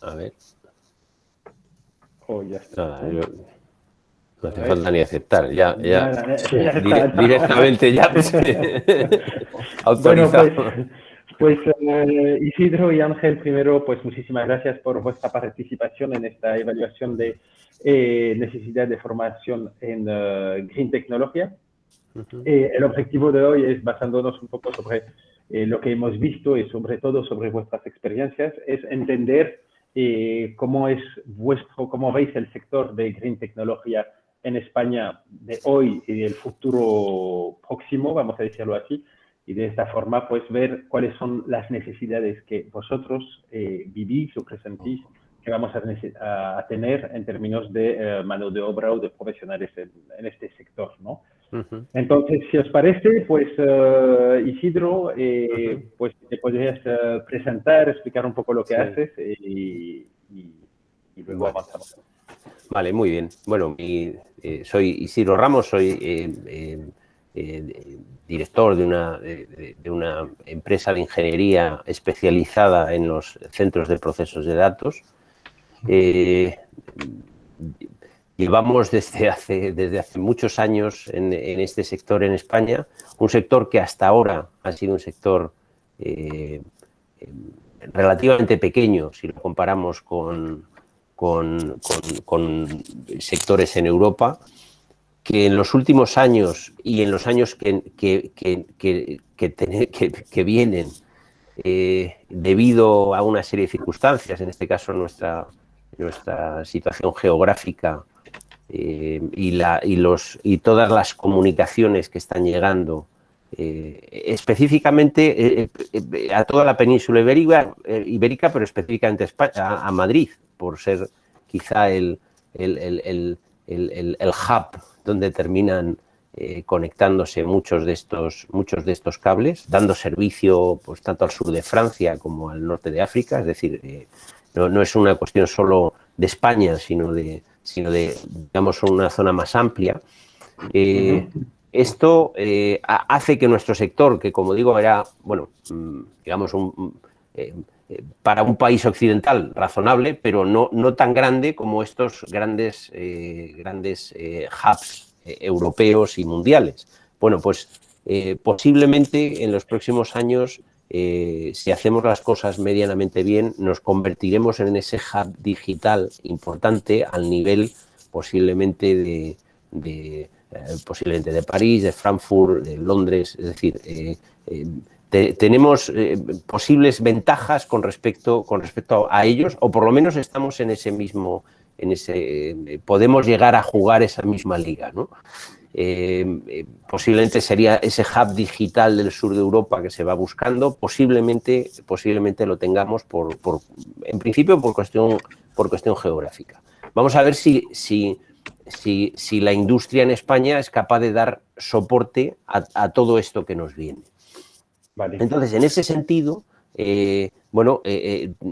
A ver. Oh, ya está. Nada, no hace falta ni aceptar. Ya está. directamente ya Bueno, autorizado. pues Isidro y Ángel, primero, pues muchísimas gracias por vuestra participación en esta evaluación de necesidad de formación en Green Tecnología. El objetivo de hoy es, basándonos un poco sobre lo que hemos visto y sobre todo sobre vuestras experiencias, es entender cómo es cómo veis el sector de Green Tecnología en España de hoy y del futuro próximo, vamos a decirlo así, y de esta forma pues ver cuáles son las necesidades que vosotros vivís o presentís que vamos a tener en términos de mano de obra o de profesionales en este sector, ¿no? Entonces, si os parece, pues Isidro, pues te podrías presentar, explicar un poco lo que Sí. haces y luego Vale. avanzamos. Vale, muy bien. Bueno, soy Isidro Ramos, soy director de una empresa de ingeniería especializada en los centros de procesos de datos. Llevamos desde hace muchos años en este sector en España, un sector que hasta ahora ha sido un sector relativamente pequeño si lo comparamos con sectores en Europa, que en los últimos años y en los años que vienen, debido a una serie de circunstancias, en este caso nuestra situación geográfica y todas las comunicaciones que están llegando, específicamente a toda la península ibérica, pero específicamente a Madrid, por ser quizá el hub donde terminan conectándose muchos de estos cables, dando servicio pues tanto al sur de Francia como al norte de África. Es decir, no es una cuestión solo de España, sino de digamos, una zona más amplia. Esto hace que nuestro sector, que como digo era, bueno, digamos, para un país occidental razonable, pero no tan grande como estos grandes hubs europeos y mundiales. Bueno, pues posiblemente en los próximos años, si hacemos las cosas medianamente bien, nos convertiremos en ese hub digital importante al nivel posiblemente posiblemente de París, de Frankfurt, de Londres. Es decir, tenemos posibles ventajas con respecto a ellos, o por lo menos estamos en ese mismo, podemos llegar a jugar esa misma liga, ¿no? Posiblemente sería ese hub digital del sur de Europa que se va buscando, posiblemente lo tengamos en principio por cuestión geográfica. Vamos a ver si la industria en España es capaz de dar soporte a todo esto que nos viene. Vale. Entonces, en ese sentido,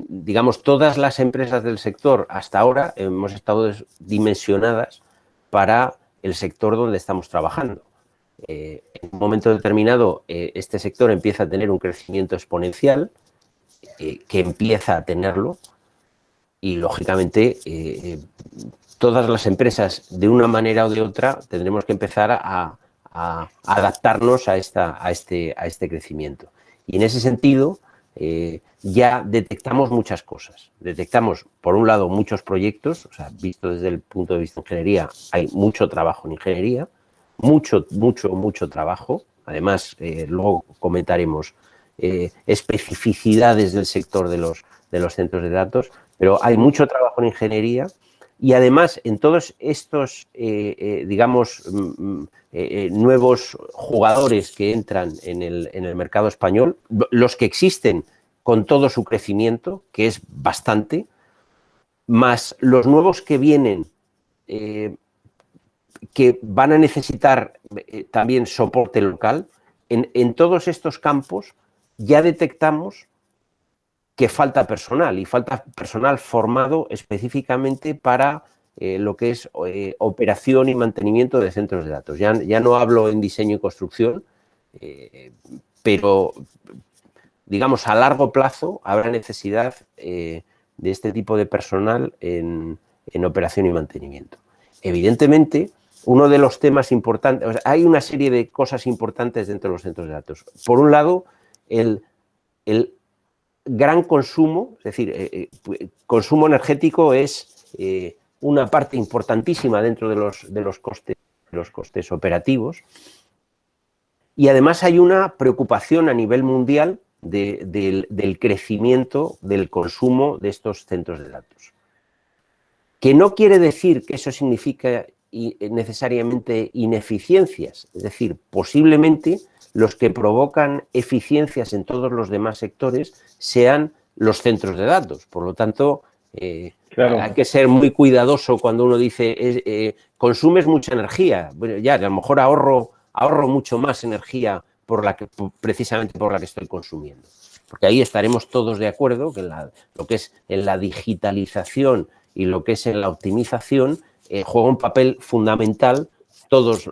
digamos, todas las empresas del sector hasta ahora hemos estado dimensionadas para el sector donde estamos trabajando. En un momento determinado, este sector empieza a tener un crecimiento exponencial, que empieza a tenerlo, y lógicamente todas las empresas, de una manera o de otra, tendremos que empezar a adaptarnos a este crecimiento. Y en ese sentido, ya detectamos muchas cosas. Detectamos, por un lado, muchos proyectos, o sea, visto desde el punto de vista de ingeniería, hay mucho trabajo en ingeniería, mucho trabajo. Además, luego comentaremos especificidades del sector de los centros de datos, pero hay mucho trabajo en ingeniería. Y además, en todos estos, digamos, nuevos jugadores que entran en el mercado español, los que existen con todo su crecimiento, que es bastante, más los nuevos que vienen, que van a necesitar también soporte local, en todos estos campos ya detectamos que falta personal, y falta personal formado específicamente para lo que es operación y mantenimiento de centros de datos. Ya no hablo en diseño y construcción, pero digamos a largo plazo habrá necesidad de este tipo de personal en operación y mantenimiento. Evidentemente, uno de los temas importantes, o sea, hay una serie de cosas importantes dentro de los centros de datos. Por un lado, el gran consumo, es decir, consumo energético es una parte importantísima dentro de los costes operativos, y además hay una preocupación a nivel mundial del crecimiento del consumo de estos centros de datos. Que no quiere decir que eso significa necesariamente ineficiencias, es decir, posiblemente los que provocan eficiencias en todos los demás sectores sean los centros de datos. Por lo tanto, claro, hay que ser muy cuidadoso cuando uno dice consumes mucha energía. Bueno, ya, a lo mejor ahorro mucho más energía precisamente por la que estoy consumiendo. Porque ahí estaremos todos de acuerdo que lo que es en la digitalización y lo que es en la optimización juega un papel fundamental todos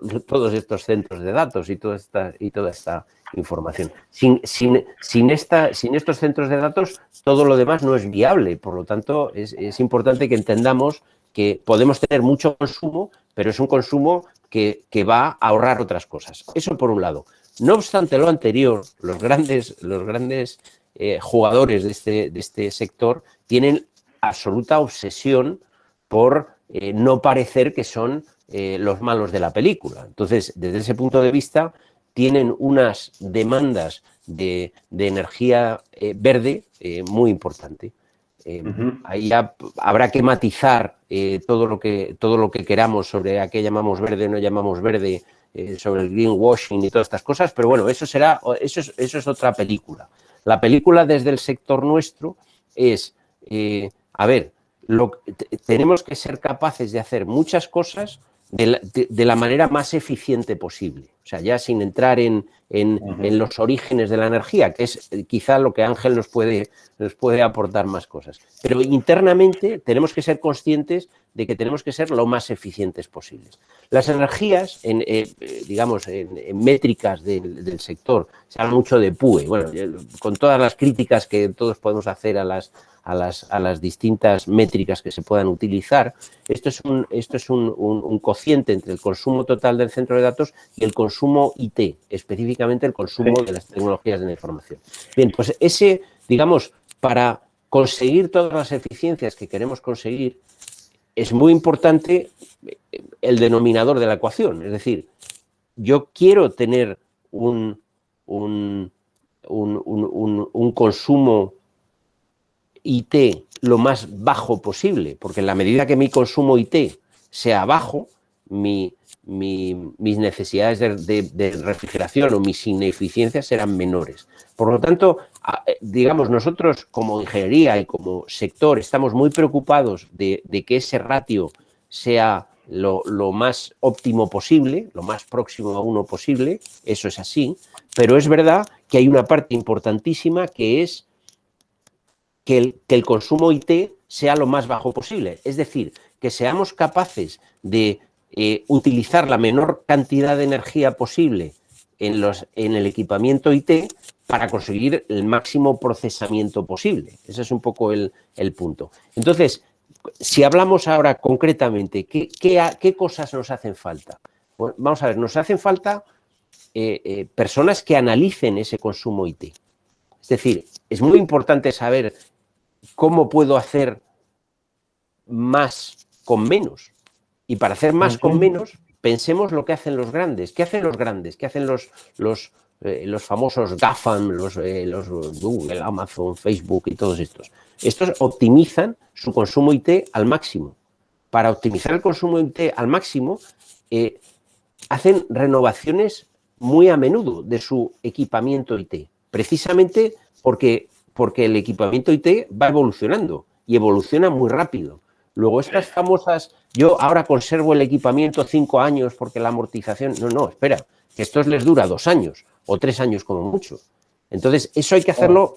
estos centros de datos y toda esta información. Sin estos centros de datos, todo lo demás no es viable. Por lo tanto, es importante que entendamos que podemos tener mucho consumo, pero es un consumo que va a ahorrar otras cosas. Eso por un lado. No obstante lo anterior, los grandes jugadores de este sector tienen absoluta obsesión por no parecer que son los malos de la película. Entonces, desde ese punto de vista, tienen unas demandas de energía verde muy importante. Ahí ya habrá que matizar todo lo que queramos sobre a qué llamamos verde o no llamamos verde, sobre el greenwashing y todas estas cosas, pero bueno, eso es otra película. La película desde el sector nuestro es, tenemos que ser capaces de hacer muchas cosas de la manera más eficiente posible. O sea, ya sin entrar en los orígenes de la energía, que es quizá lo que Ángel nos puede aportar más cosas. Pero internamente tenemos que ser conscientes de que tenemos que ser lo más eficientes posibles. Las energías, digamos, en métricas del sector, se habla mucho de PUE. Bueno, con todas las críticas que todos podemos hacer a las distintas métricas que se puedan utilizar, esto es un cociente entre el consumo total del centro de datos y el consumo IT, específicamente el consumo de las tecnologías de la información. Bien, pues digamos, para conseguir todas las eficiencias que queremos conseguir, es muy importante el denominador de la ecuación. Es decir, yo quiero tener un consumo IT lo más bajo posible, porque en la medida que mi consumo IT sea bajo, mis necesidades de refrigeración o mis ineficiencias serán menores. Por lo tanto, digamos, nosotros como ingeniería y como sector estamos muy preocupados de que ese ratio sea lo más óptimo posible, lo más próximo a 1 posible, eso es así, pero es verdad que hay una parte importantísima que es que el consumo IT sea lo más bajo posible, es decir, que seamos capaces de utilizar la menor cantidad de energía posible en el equipamiento IT para conseguir el máximo procesamiento posible. Ese es un poco el punto. Entonces, si hablamos ahora concretamente, ¿qué cosas nos hacen falta? Bueno, vamos a ver, nos hacen falta personas que analicen ese consumo IT. Es decir, es muy importante saber cómo puedo hacer más con menos. Y para hacer más con menos, pensemos lo que hacen los grandes. ¿Qué hacen los grandes? ¿Qué hacen los famosos GAFAM, los Google, Amazon, Facebook y todos estos? Estos optimizan su consumo IT al máximo. Para optimizar el consumo IT al máximo, hacen renovaciones muy a menudo de su equipamiento IT, precisamente porque el equipamiento IT va evolucionando y evoluciona muy rápido. Luego, estas famosas, yo ahora conservo el equipamiento 5 años porque la amortización... No, espera, que esto les dura 2 años o 3 años como mucho. Entonces, eso hay que hacerlo,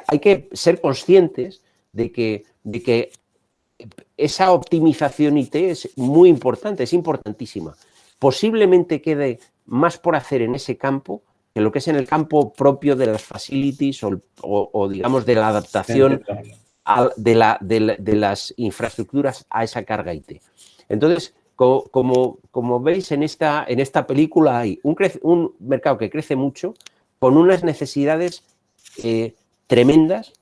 hay que ser conscientes de que esa optimización IT es muy importante, es importantísima. Posiblemente quede más por hacer en ese campo que lo que es en el campo propio de las facilities o digamos, de la adaptación de las infraestructuras a esa carga IT. Entonces, como veis en esta película hay un mercado que crece mucho con unas necesidades tremendas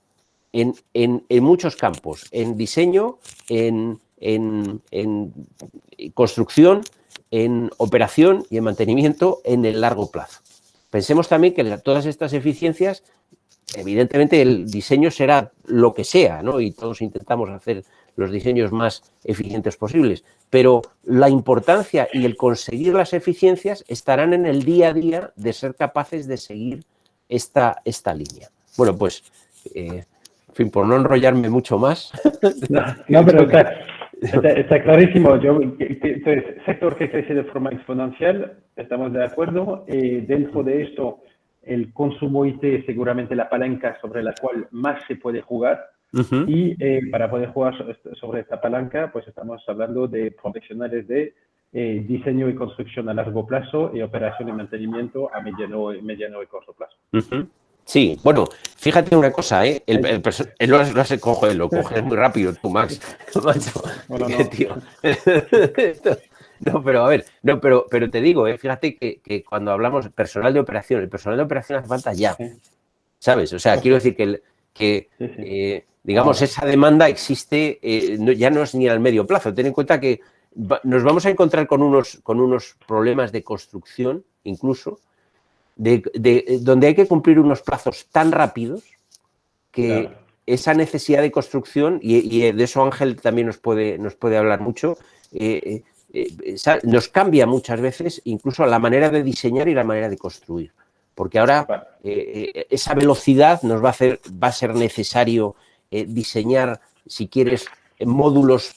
en muchos campos, en diseño, en construcción, en operación y en mantenimiento en el largo plazo. Pensemos también que todas estas eficiencias, evidentemente el diseño será lo que sea, ¿no? Y todos intentamos hacer los diseños más eficientes posibles, pero la importancia y el conseguir las eficiencias estarán en el día a día de ser capaces de seguir esta línea. Bueno, pues, en fin, por no enrollarme mucho más. No, pero está clarísimo. Entonces, sector que crece de forma exponencial, estamos de acuerdo. Dentro de esto, el consumo IT es seguramente la palanca sobre la cual más se puede jugar. Y para poder jugar sobre esta palanca, pues estamos hablando de profesionales de diseño y construcción a largo plazo y operación y mantenimiento a mediano y corto plazo. Sí, bueno, fíjate una cosa, lo coges muy rápido tú, Max. Bueno, no. Tío. No, pero a ver, pero te digo, fíjate que cuando hablamos personal de operación, el personal de operación hace falta ya, ¿sabes? O sea, quiero decir que digamos, esa demanda existe, ya no es ni al medio plazo. Ten en cuenta que nos vamos a encontrar con unos problemas de construcción, incluso, donde hay que cumplir unos plazos tan rápidos que esa necesidad de construcción, y de eso Ángel también nos puede hablar mucho, nos cambia muchas veces incluso la manera de diseñar y la manera de construir. Porque ahora esa velocidad va a ser necesario diseñar, si quieres, módulos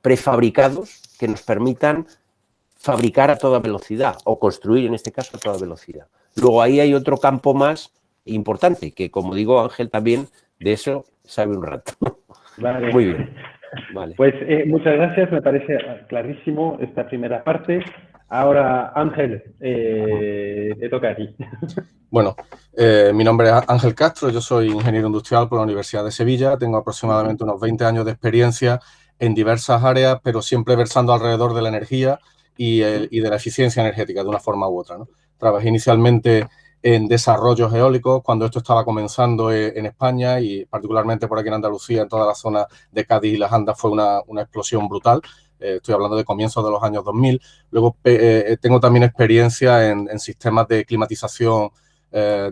prefabricados que nos permitan fabricar a toda velocidad o construir, en este caso, a toda velocidad. Luego ahí hay otro campo más importante, que como digo, Ángel también de eso sabe un rato. Vale. Muy bien. Vale. Pues muchas gracias, me parece clarísimo esta primera parte. Ahora, Ángel, te toca a ti. Bueno, mi nombre es Ángel Castro, yo soy ingeniero industrial por la Universidad de Sevilla, tengo aproximadamente unos 20 años de experiencia en diversas áreas, pero siempre versando alrededor de la energía y de la eficiencia energética de una forma u otra, ¿no? Trabajé inicialmente en desarrollos eólicos cuando esto estaba comenzando en España y particularmente por aquí en Andalucía, en toda la zona de Cádiz y Las Andas fue una explosión brutal. Estoy hablando de comienzos de los años 2000. Luego tengo también experiencia en sistemas de climatización,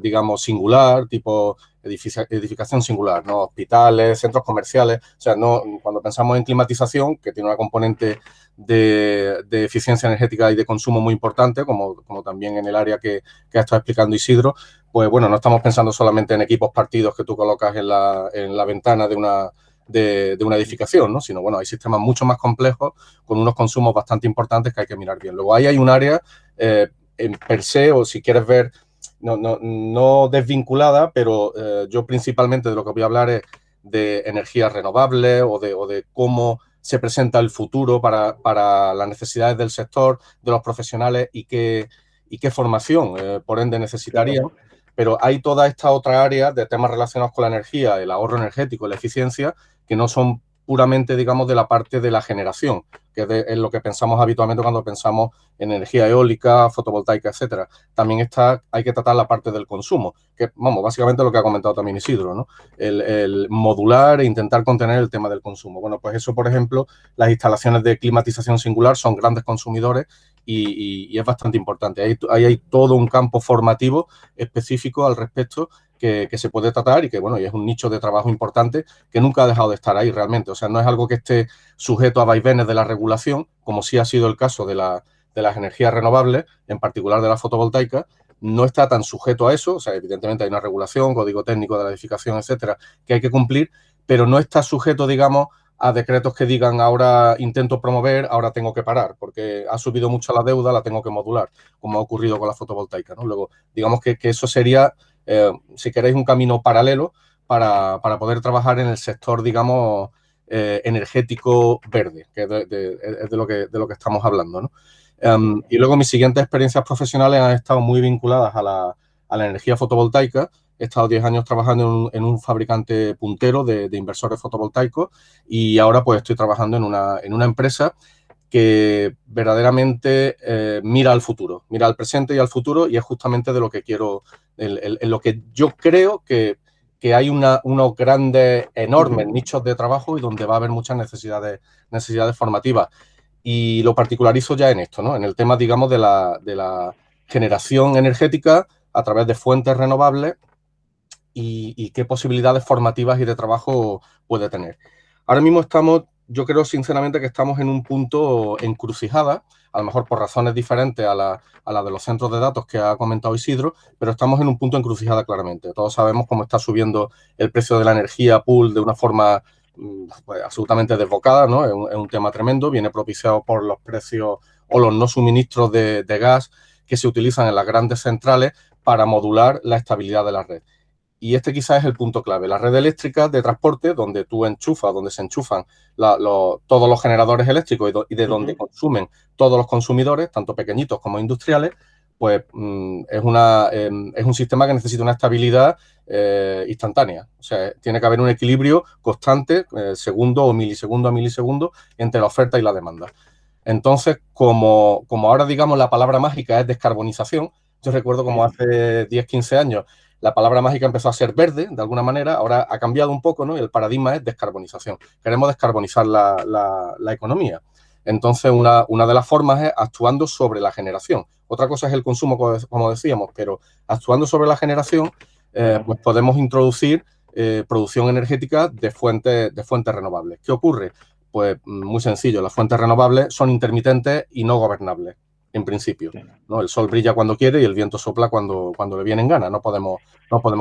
digamos, singular, tipo edificación singular, ¿no? Hospitales, centros comerciales. O sea, cuando pensamos en climatización, que tiene una componente de eficiencia energética y de consumo muy importante, como también en el área que ha estado explicando Isidro, pues bueno, no estamos pensando solamente en equipos partidos que tú colocas en la ventana de una edificación, ¿no? Sino, bueno, hay sistemas mucho más complejos con unos consumos bastante importantes que hay que mirar bien. Luego ahí hay un área en per se, o si quieres ver, no desvinculada, pero yo principalmente de lo que voy a hablar es de energías renovables o de cómo se presenta el futuro para las necesidades del sector, de los profesionales y qué formación, por ende, necesitaría. Pero hay toda esta otra área de temas relacionados con la energía, el ahorro energético, la eficiencia, que no son puramente, digamos, de la parte de la generación, que es lo que pensamos habitualmente cuando pensamos en energía eólica, fotovoltaica, etcétera. También hay que tratar la parte del consumo, que, vamos, básicamente lo que ha comentado también Isidro, ¿no? El modular e intentar contener el tema del consumo. Bueno, pues eso, por ejemplo, las instalaciones de climatización singular son grandes consumidores y es bastante importante. Ahí hay todo un campo formativo específico al respecto que se puede tratar y que, bueno, y es un nicho de trabajo importante que nunca ha dejado de estar ahí realmente. O sea, no es algo que esté sujeto a vaivenes de la regulación, como sí ha sido el caso de las energías renovables, en particular de la fotovoltaica. No está tan sujeto a eso. O sea, evidentemente hay una regulación, código técnico de la edificación, etcétera, que hay que cumplir, pero no está sujeto, digamos, a decretos que digan ahora intento promover, ahora tengo que parar, porque ha subido mucho la deuda, la tengo que modular, como ha ocurrido con la fotovoltaica, ¿no? Luego, digamos que eso sería, si queréis, un camino paralelo para poder trabajar en el sector, digamos, energético verde, que es de lo que estamos hablando, ¿no? Y luego mis siguientes experiencias profesionales han estado muy vinculadas a la energía fotovoltaica, he estado 10 años trabajando en un fabricante puntero de inversores fotovoltaicos y ahora pues estoy trabajando en una empresa que verdaderamente mira al futuro, mira al presente y al futuro, y es justamente de lo que quiero, en lo que yo creo que hay unos grandes, enormes nichos de trabajo y donde va a haber muchas necesidades formativas. Y lo particularizo ya en esto, ¿no? En el tema, digamos, de la generación energética a través de fuentes renovables y qué posibilidades formativas y de trabajo puede tener. Ahora mismo yo creo sinceramente que estamos en un punto encrucijada, a lo mejor por razones diferentes a la de los centros de datos que ha comentado Isidro, pero estamos en un punto encrucijada claramente. Todos sabemos cómo está subiendo el precio de la energía pool de una forma pues, absolutamente desbocada, ¿no? Es un tema tremendo, viene propiciado por los precios o los no suministros de gas que se utilizan en las grandes centrales para modular la estabilidad de la red. Y este quizás es el punto clave. La red eléctrica de transporte, donde tú enchufas, donde se enchufan todos los generadores eléctricos y de donde consumen todos los consumidores, tanto pequeñitos como industriales, pues es un sistema que necesita una estabilidad instantánea. O sea, tiene que haber un equilibrio constante, segundo o milisegundo a milisegundo, entre la oferta y la demanda. Entonces, como ahora, digamos, la palabra mágica es descarbonización, yo recuerdo como hace 10, 15 años, la palabra mágica empezó a ser verde, de alguna manera, ahora ha cambiado un poco, ¿no? Y el paradigma es descarbonización. Queremos descarbonizar la economía. Entonces, una de las formas es actuando sobre la generación. Otra cosa es el consumo, como decíamos, pero actuando sobre la generación, pues podemos introducir producción energética de fuentes renovables. ¿Qué ocurre? Pues muy sencillo, las fuentes renovables son intermitentes y no gobernables. En principio, ¿no? El sol brilla cuando quiere y el viento sopla cuando le viene en gana, no podemos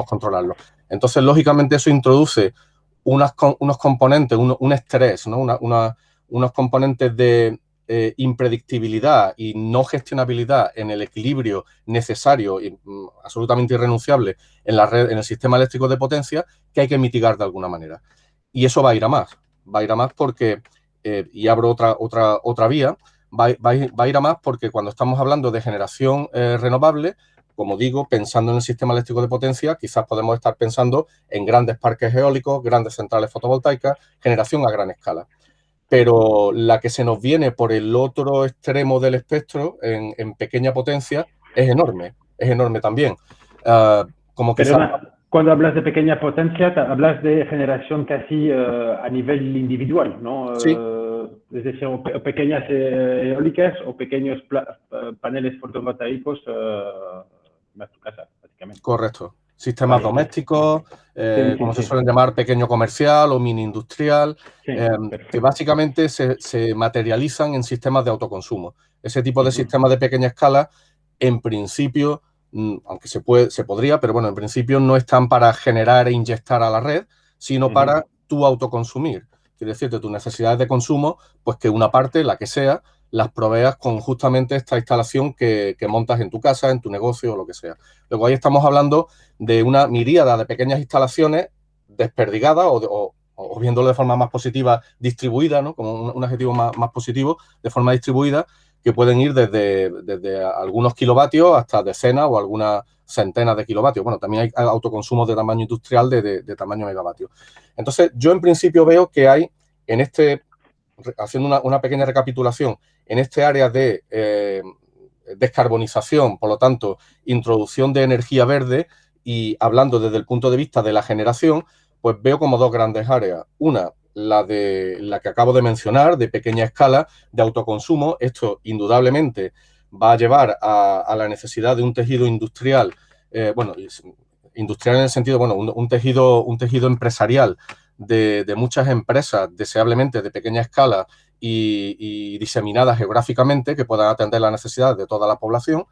controlarlo. Entonces, lógicamente, eso introduce unos componentes, un estrés, ¿no? Unos componentes de impredictibilidad y no gestionabilidad en el equilibrio necesario y absolutamente irrenunciable en la red, en el sistema eléctrico de potencia, que hay que mitigar de alguna manera. Y eso va a ir a más porque, y abro otra vía, va a ir a más porque cuando estamos hablando de generación renovable, como digo, pensando en el sistema eléctrico de potencia, quizás podemos estar pensando en grandes parques eólicos, grandes centrales fotovoltaicas, generación a gran escala. Pero la que se nos viene por el otro extremo del espectro, en pequeña potencia, es enorme también. Cuando hablas de pequeña potencia, hablas de generación casi a nivel individual, ¿no? Sí. Es decir, pequeñas eólicas o pequeños paneles fotovoltaicos en tu casa, básicamente. Correcto. Sistemas domésticos, como se suelen llamar, pequeño comercial o mini industrial, que básicamente se materializan en sistemas de autoconsumo. Ese tipo de sistemas de pequeña escala, en principio, aunque se podría, pero bueno, en principio no están para generar e inyectar a la red, sino para tú autoconsumir. Quiere decir, de tus necesidades de consumo, pues que una parte, la que sea, las proveas con justamente esta instalación que montas en tu casa, en tu negocio o lo que sea. Luego ahí estamos hablando de una miríada de pequeñas instalaciones desperdigadas o viéndolo de forma más positiva, distribuida, ¿no? Como un adjetivo más positivo, de forma distribuida, que pueden ir desde algunos kilovatios hasta decenas o algunas centenas de kilovatios. Bueno, también hay autoconsumos de tamaño industrial de tamaño megavatios. Entonces, yo en principio veo que hay en haciendo una pequeña recapitulación, en este área de descarbonización, por lo tanto, introducción de energía verde y hablando desde el punto de vista de la generación, pues veo como dos grandes áreas. Una, la que acabo de mencionar, de pequeña escala, de autoconsumo. Esto indudablemente va a llevar a la necesidad de un tejido industrial, industrial en el sentido, bueno, un tejido empresarial de muchas empresas, deseablemente de pequeña escala y diseminadas geográficamente, que puedan atender las necesidades de toda la población.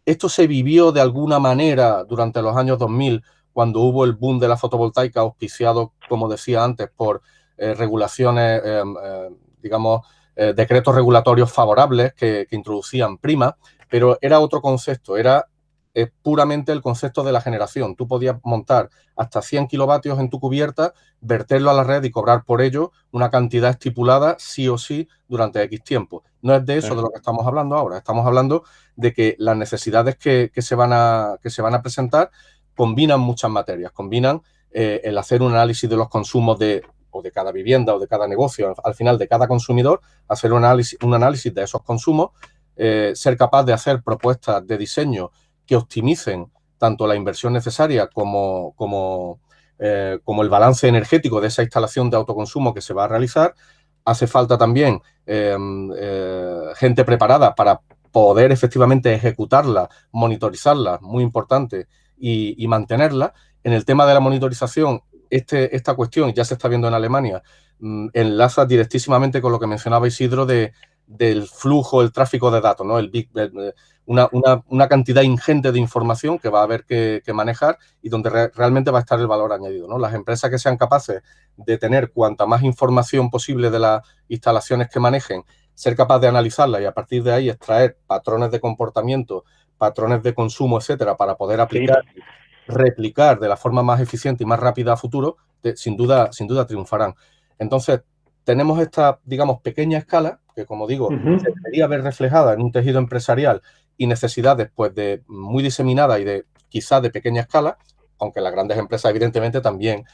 Esto se vivió de alguna manera durante los años 2000, cuando hubo el boom de la fotovoltaica, auspiciado, como decía antes, por regulaciones, decretos regulatorios favorables que introducían primas, pero era otro concepto, era puramente el concepto de la generación. Tú podías montar hasta 100 kilovatios en tu cubierta, verterlo a la red y cobrar por ello una cantidad estipulada sí o sí durante X tiempo. No es de eso de lo que estamos hablando ahora. Estamos hablando de que las necesidades que se van a presentar combinan muchas materias, combinan el hacer un análisis de los consumos de cada vivienda o de cada negocio, al final de cada consumidor, hacer un análisis de esos consumos, ser capaz de hacer propuestas de diseño que optimicen tanto la inversión necesaria como el balance energético de esa instalación de autoconsumo que se va a realizar. Hace falta también gente preparada para poder efectivamente ejecutarla, monitorizarla, muy importante, y mantenerla. En el tema de la monitorización, esta cuestión ya se está viendo en Alemania, enlaza directísimamente con lo que mencionaba Isidro del flujo, el tráfico de datos, ¿no? Una cantidad ingente de información que va a haber que manejar y donde realmente va a estar el valor añadido, ¿no? Las empresas que sean capaces de tener cuanta más información posible de las instalaciones que manejen, ser capaz de analizarla y a partir de ahí extraer patrones de comportamiento, patrones de consumo, etcétera, para poder aplicar, replicar de la forma más eficiente y más rápida a futuro, sin duda triunfarán. Entonces, tenemos esta, digamos, pequeña escala que, como digo, se debería ver reflejada en un tejido empresarial y necesidades, pues, muy diseminadas y quizás de pequeña escala, aunque las grandes empresas, evidentemente, también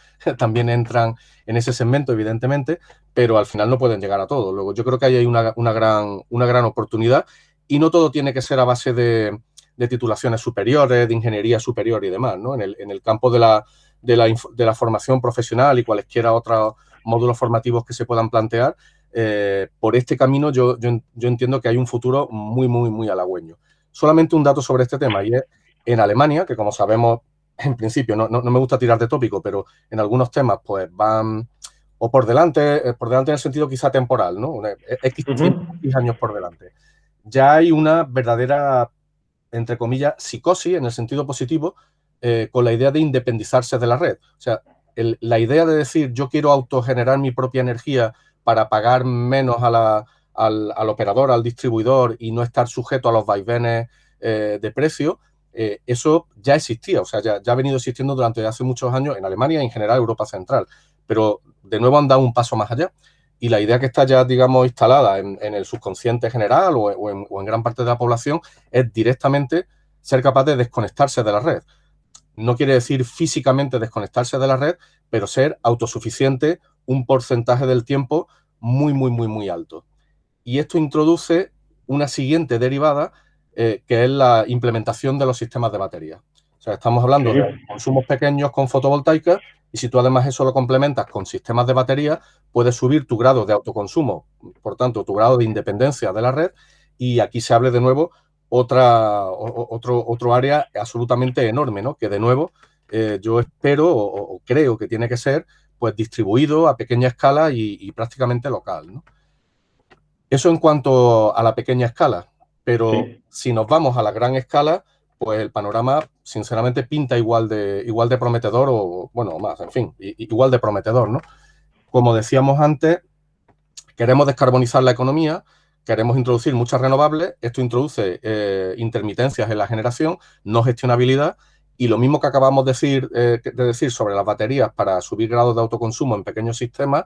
entran en ese segmento, evidentemente, pero al final no pueden llegar a todo. Luego, yo creo que ahí hay una gran oportunidad y no todo tiene que ser a base de titulaciones superiores, de ingeniería superior y demás, ¿no? En el campo de la formación profesional y cualesquiera otros módulos formativos que se puedan plantear, por este camino yo entiendo que hay un futuro muy, muy, muy halagüeño. Solamente un dato sobre este tema, y es en Alemania, que como sabemos, en principio, no me gusta tirar de tópico, pero en algunos temas pues van o por delante en el sentido quizá temporal, ¿no? X años por delante. Ya hay una verdadera, entre comillas, psicosis, en el sentido positivo, con la idea de independizarse de la red. O sea, la idea de decir yo quiero autogenerar mi propia energía para pagar menos al operador, al distribuidor y no estar sujeto a los vaivenes de precio, eso ya existía, o sea, ya ha venido existiendo durante hace muchos años en Alemania y en general Europa Central, pero de nuevo han dado un paso más allá. Y la idea que está ya, digamos, instalada en el subconsciente general o en gran parte de la población es directamente ser capaz de desconectarse de la red. No quiere decir físicamente desconectarse de la red, pero ser autosuficiente un porcentaje del tiempo muy, muy, muy, muy alto. Y esto introduce una siguiente derivada, que es la implementación de los sistemas de batería. O sea, estamos hablando de consumos pequeños con fotovoltaica y si tú además eso lo complementas con sistemas de batería, puedes subir tu grado de autoconsumo, por tanto, tu grado de independencia de la red, y aquí se abre de nuevo otro área absolutamente enorme, ¿no? Que de nuevo yo espero o creo que tiene que ser pues distribuido a pequeña escala y prácticamente local, ¿no? Eso en cuanto a la pequeña escala, pero si nos vamos a la gran escala, pues el panorama, sinceramente, pinta igual de prometedor o, bueno, más, en fin, igual de prometedor, ¿no? Como decíamos antes, queremos descarbonizar la economía, queremos introducir muchas renovables, esto introduce intermitencias en la generación, no gestionabilidad, y lo mismo que acabamos de decir sobre las baterías para subir grados de autoconsumo en pequeños sistemas,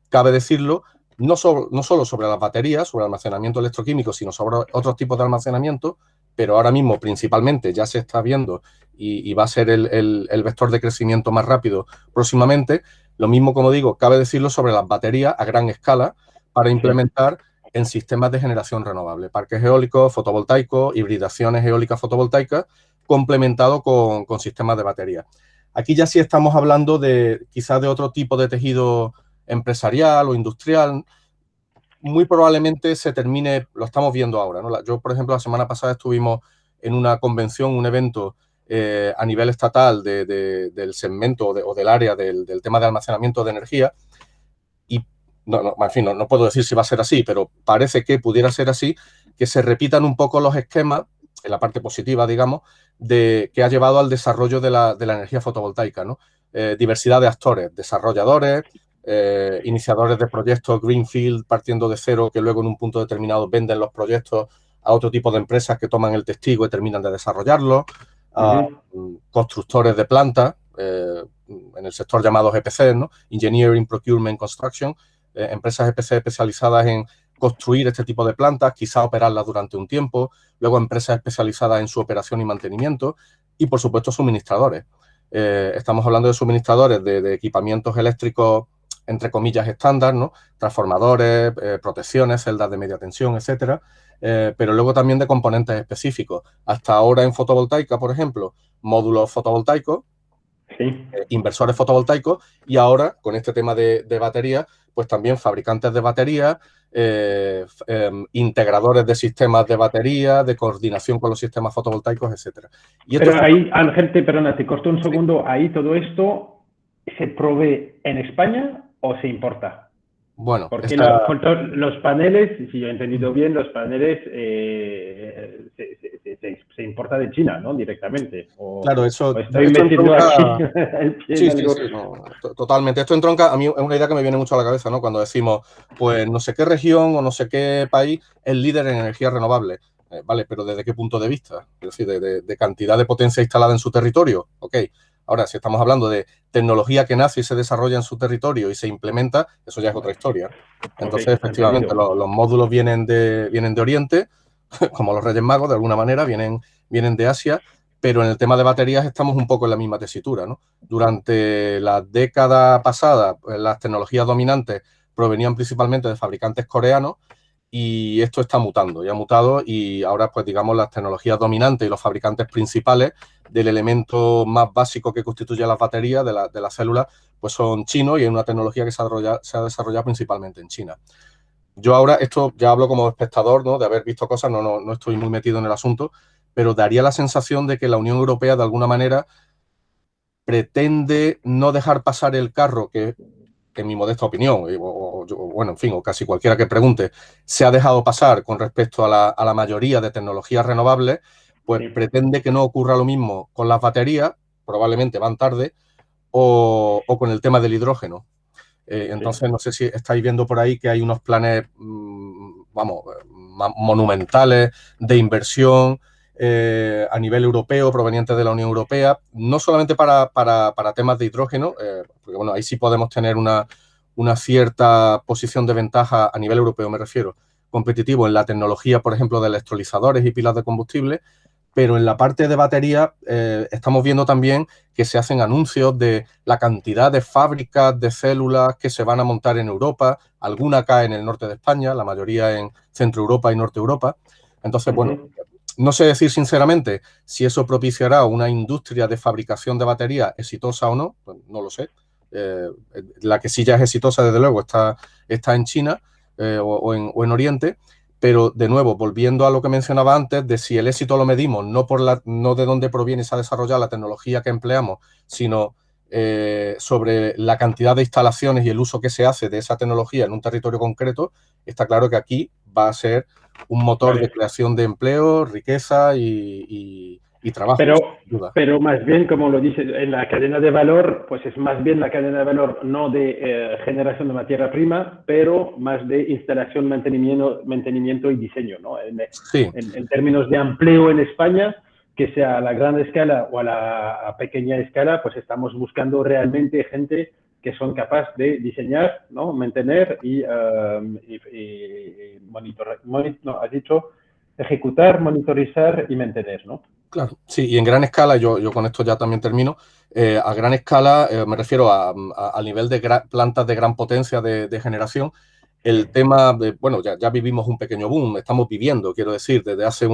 cabe decirlo no solo sobre las baterías, sobre el almacenamiento electroquímico, sino sobre otros tipos de almacenamiento, pero ahora mismo principalmente ya se está viendo y va a ser el vector de crecimiento más rápido próximamente. Lo mismo, como digo, cabe decirlo sobre las baterías a gran escala para implementar en sistemas de generación renovable, parques eólicos, fotovoltaicos, hibridaciones eólicas fotovoltaicas, complementado con sistemas de batería. Aquí ya sí estamos hablando de quizás de otro tipo de tejido empresarial o industrial. Muy probablemente se termine, lo estamos viendo ahora, ¿no? Yo, por ejemplo, la semana pasada estuvimos en una convención, un evento a nivel estatal del segmento o del área del tema de almacenamiento de energía y, en fin, no puedo decir si va a ser así, pero parece que pudiera ser así, que se repitan un poco los esquemas, en la parte positiva, digamos, que ha llevado al desarrollo de la energía fotovoltaica, ¿no? Diversidad de actores, desarrolladores, iniciadores de proyectos Greenfield partiendo de cero que luego en un punto determinado venden los proyectos a otro tipo de empresas que toman el testigo y terminan de desarrollarlos, constructores de plantas en el sector llamados EPC, ¿no? Engineering, Procurement, Construction, empresas EPC especializadas en construir este tipo de plantas, quizá operarlas durante un tiempo, luego empresas especializadas en su operación y mantenimiento y, por supuesto, suministradores. Estamos hablando de suministradores de equipamientos eléctricos, entre comillas, estándar, ¿no? Transformadores, protecciones, celdas de media tensión, etcétera, pero luego también de componentes específicos. Hasta ahora en fotovoltaica, por ejemplo, módulos fotovoltaicos, Sí. Inversores fotovoltaicos, y ahora con este tema de baterías, pues también fabricantes de baterías, integradores de sistemas de batería, de coordinación con los sistemas fotovoltaicos, etcétera. Y esto Pero ahí, Ángel, perdona, te corto un Sí. segundo. Ahí todo esto se provee en España o se importa. Bueno, Porque los paneles, si yo he entendido bien, los paneles se importa de China, ¿no? Directamente. Claro, eso o estoy metiendo aquí el pie Sí, en algo. sí, no, totalmente. Esto entronca, a mí es una idea que me viene mucho a la cabeza, ¿no? Cuando decimos, pues no sé qué región o no sé qué país es líder en energía renovable. Vale, pero ¿desde qué punto de vista? Es decir, de cantidad de potencia instalada en su territorio. Ok. Ahora, si estamos hablando de tecnología que nace y se desarrolla en su territorio y se implementa, eso ya es otra historia. Entonces, efectivamente, los módulos vienen de Oriente, como los Reyes Magos, de alguna manera, vienen de Asia, pero en el tema de baterías estamos un poco en la misma tesitura, ¿no? Durante la década pasada, pues, las tecnologías dominantes provenían principalmente de fabricantes coreanos, y esto está mutando, ya ha mutado, y ahora, pues digamos, las tecnologías dominantes y los fabricantes principales del elemento más básico que constituye las baterías, de las células, pues son chinos, y es una tecnología que se ha desarrollado principalmente en China. Yo ahora, esto ya hablo como espectador, ¿no? De haber visto cosas, no estoy muy metido en el asunto, pero daría la sensación de que la Unión Europea, de alguna manera, pretende no dejar pasar el carro que, en mi modesta opinión, bueno, en fin, o casi cualquiera que pregunte, se ha dejado pasar con respecto a la mayoría de tecnologías renovables, pues pretende que no ocurra lo mismo con las baterías, probablemente van tarde, o con el tema del hidrógeno. Entonces, no sé si estáis viendo por ahí que hay unos planes, vamos, monumentales de inversión a nivel europeo, provenientes de la Unión Europea, no solamente para temas de hidrógeno, porque bueno, ahí sí podemos tener una cierta posición de ventaja a nivel europeo, me refiero, competitivo en la tecnología, por ejemplo, de electrolizadores y pilas de combustible, pero en la parte de batería estamos viendo también que se hacen anuncios de la cantidad de fábricas de células que se van a montar en Europa, alguna acá en el norte de España, la mayoría en Centro Europa y Norte Europa. Entonces, bueno, no sé decir sinceramente si eso propiciará una industria de fabricación de baterías exitosa o no, pues no lo sé. La que sí ya es exitosa, desde luego, está en China o en Oriente. Pero, de nuevo, volviendo a lo que mencionaba antes, de si el éxito lo medimos no de dónde proviene y se ha desarrollado la tecnología que empleamos, sino sobre la cantidad de instalaciones y el uso que se hace de esa tecnología en un territorio concreto, está claro que aquí va a ser un motor de creación de empleo, riqueza y trabajo. Pero más bien, como lo dice, en la cadena de valor, pues es más bien la cadena de valor no de generación de materia prima, pero más de instalación, mantenimiento y diseño, ¿no? En términos de empleo en España, que sea a la gran escala o a la pequeña escala, pues estamos buscando realmente gente que son capaces de diseñar, ¿no? Mantener y monitorar, no, has dicho ejecutar, monitorizar y mantener, ¿no? Claro, sí, y en gran escala, yo con esto ya también termino, a gran escala me refiero al nivel de plantas de gran potencia de generación. El tema de, bueno, ya vivimos un pequeño boom, estamos viviendo, quiero decir, desde hace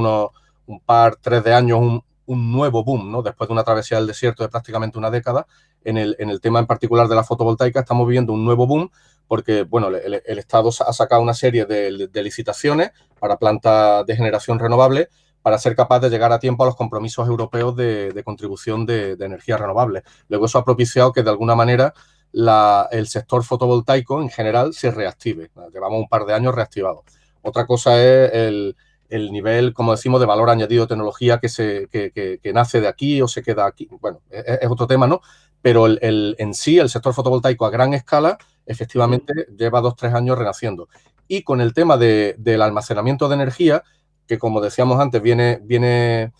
tres de años, un nuevo boom, ¿no? Después de una travesía del desierto de prácticamente una década, en el tema en particular de la fotovoltaica estamos viviendo un nuevo boom porque, bueno, el Estado ha sacado una serie de licitaciones para plantas de generación renovable para ser capaz de llegar a tiempo a los compromisos europeos de contribución de energías renovables. Luego eso ha propiciado que, de alguna manera, el sector fotovoltaico en general se reactive. Llevamos un par de años reactivados. Otra cosa es el nivel, como decimos, de valor añadido de tecnología que nace de aquí o se queda aquí. Bueno, es otro tema, ¿no? Pero en sí, el sector fotovoltaico a gran escala, efectivamente, lleva 2 o 3 años renaciendo. Y con el tema del almacenamiento de energía, que, como decíamos antes, viene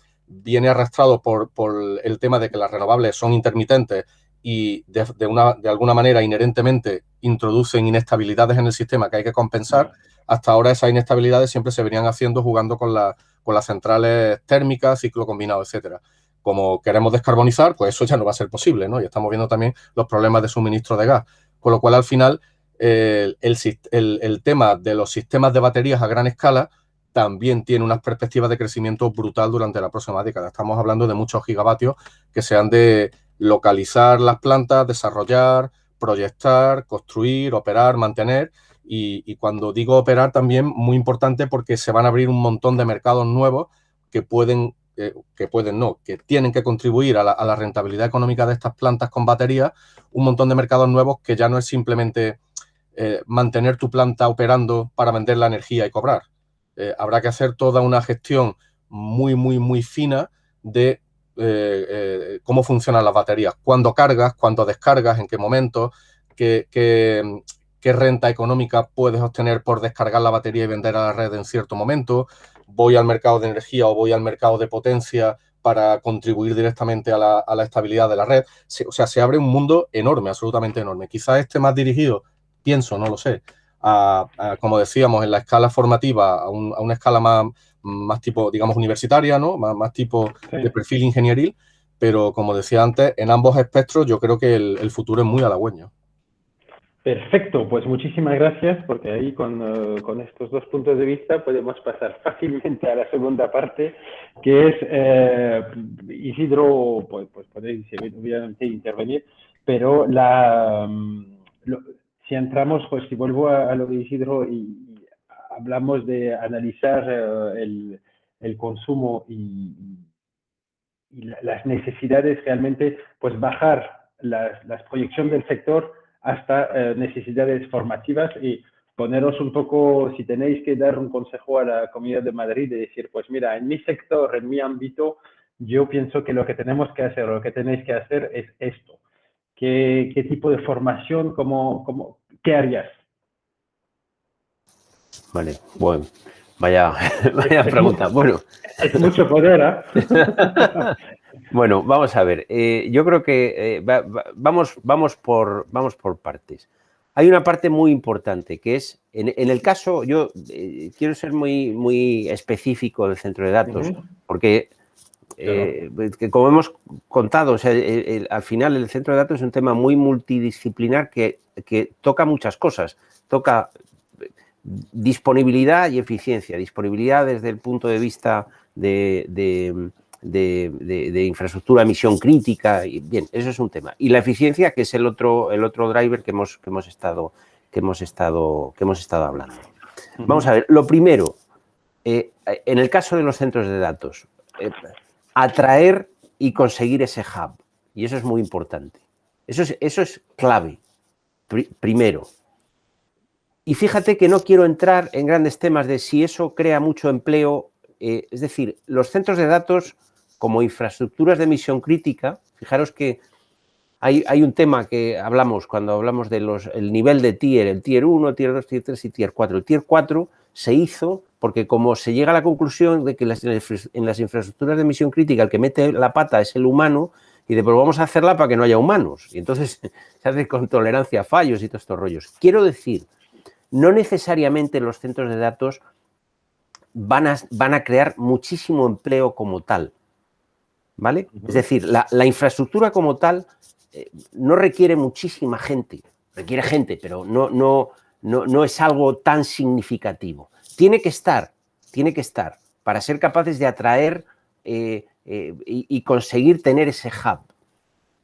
arrastrado por el tema de que las renovables son intermitentes y de alguna manera inherentemente introducen inestabilidades en el sistema que hay que compensar, hasta ahora esas inestabilidades siempre se venían haciendo jugando con las centrales térmicas, ciclo combinado, etcétera. Como queremos descarbonizar, pues eso ya no va a ser posible, ¿no? Y estamos viendo también los problemas de suministro de gas. Con lo cual, al final, el tema de los sistemas de baterías a gran escala también tiene unas perspectivas de crecimiento brutal durante la próxima década. Estamos hablando de muchos gigavatios que se han de localizar las plantas, desarrollar, proyectar, construir, operar, mantener. Y cuando digo operar también, muy importante porque se van a abrir un montón de mercados nuevos que tienen que contribuir a la rentabilidad económica de estas plantas con baterías, un montón de mercados nuevos que ya no es simplemente mantener tu planta operando para vender la energía y cobrar. Habrá que hacer toda una gestión muy, muy, muy fina de cómo funcionan las baterías, cuándo cargas, cuándo descargas, en qué momento, qué renta económica puedes obtener por descargar la batería y vender a la red en cierto momento. Voy al mercado de energía o voy al mercado de potencia para contribuir directamente a la estabilidad de la red. O sea, se abre un mundo enorme, absolutamente enorme. Quizás esté más dirigido, pienso, no lo sé, como decíamos, en la escala formativa, a una escala más tipo, digamos, universitaria, ¿no? Más tipo de perfil ingenieril, pero como decía antes, en ambos espectros yo creo que el futuro es muy halagüeño. Perfecto, pues muchísimas gracias, porque ahí con estos dos puntos de vista podemos pasar fácilmente a la segunda parte, que es, Isidro, pues podéis obviamente intervenir, pero si entramos, pues si vuelvo a lo de Isidro y hablamos de analizar el consumo y las necesidades realmente, pues bajar las proyecciones del sector hasta necesidades formativas y poneros un poco, si tenéis que dar un consejo a la Comunidad de Madrid, de decir, pues mira, en mi sector, en mi ámbito, yo pienso que lo que tenemos que hacer, lo que tenéis que hacer es esto. ¿Qué tipo de formación, qué harías? Vale, bueno, vaya pregunta. Bueno. Es mucho poder, ¿eh? Bueno, vamos a ver. Yo creo que vamos por partes. Hay una parte muy importante que es, en el caso, yo quiero ser muy, muy específico del centro de datos, porque que como hemos contado, o sea, al final el centro de datos es un tema muy multidisciplinar que toca muchas cosas. Toca disponibilidad y eficiencia. Disponibilidad desde el punto de vista de infraestructura, misión crítica, y bien, eso es un tema. Y la eficiencia, que es el otro driver que hemos estado hablando. Vamos a ver, lo primero, en el caso de los centros de datos, atraer y conseguir ese hub, y eso es muy importante. Eso es clave, primero. Y fíjate que no quiero entrar en grandes temas de si eso crea mucho empleo. Es decir, los centros de datos como infraestructuras de misión crítica, fijaros que hay un tema que hablamos cuando hablamos de el nivel de tier, el tier 1, tier 2, tier 3 y tier 4. El tier 4 se hizo porque como se llega a la conclusión de que en las infraestructuras de misión crítica el que mete la pata es el humano, y de pues vamos a hacerla para que no haya humanos. Y entonces se hace con tolerancia a fallos y todos estos rollos. Quiero decir, no necesariamente los centros de datos van a crear muchísimo empleo como tal, ¿vale? Es decir, la infraestructura como tal no requiere muchísima gente, requiere gente, pero no es algo tan significativo. Tiene que estar para ser capaces de atraer y conseguir tener ese hub.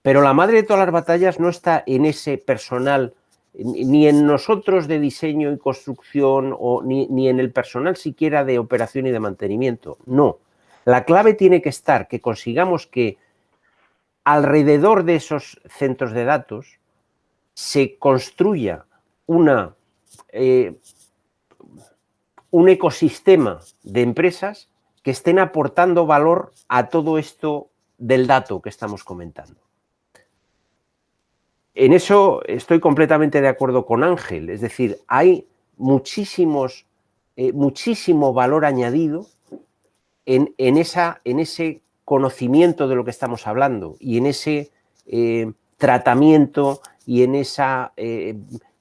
Pero la madre de todas las batallas no está en ese personal, ni en nosotros de diseño y construcción, ni en el personal siquiera de operación y de mantenimiento. No. La clave tiene que estar que consigamos que alrededor de esos centros de datos se construya un ecosistema de empresas que estén aportando valor a todo esto del dato que estamos comentando. En eso estoy completamente de acuerdo con Ángel, es decir, hay muchísimo valor añadido en ese conocimiento de lo que estamos hablando y en ese tratamiento y en esa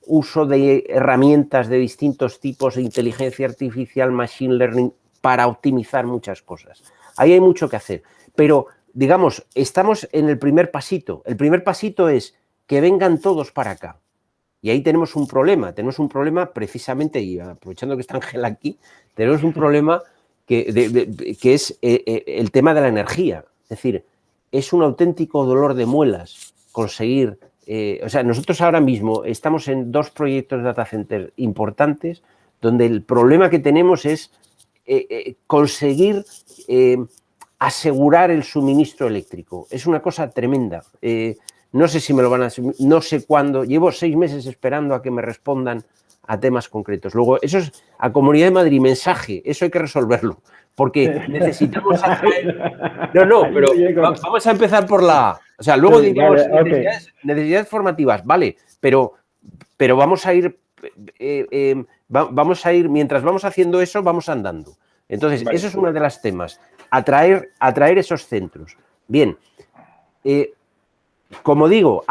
uso de herramientas de distintos tipos de inteligencia artificial, machine learning, para optimizar muchas cosas. Ahí hay mucho que hacer, pero digamos, estamos en el primer pasito. El primer pasito es que vengan todos para acá. Y ahí tenemos un problema precisamente, y aprovechando que está Ángel aquí, tenemos un problema que es el tema de la energía. Es decir, es un auténtico dolor de muelas conseguir... o sea, nosotros ahora mismo estamos en 2 proyectos de data center importantes donde el problema que tenemos es conseguir asegurar el suministro eléctrico. Es una cosa tremenda. No sé si me lo van a... No sé cuándo. Llevo 6 meses esperando a que me respondan a temas concretos. Luego, eso es a Comunidad de Madrid, mensaje. Eso hay que resolverlo. Porque necesitamos atraer... No, pero vamos a empezar por la A. O sea, luego digamos necesidades formativas, vale, pero vamos a ir... mientras vamos haciendo eso, vamos andando. Entonces, eso es uno de los temas. Atraer esos centros. Bien, como digo,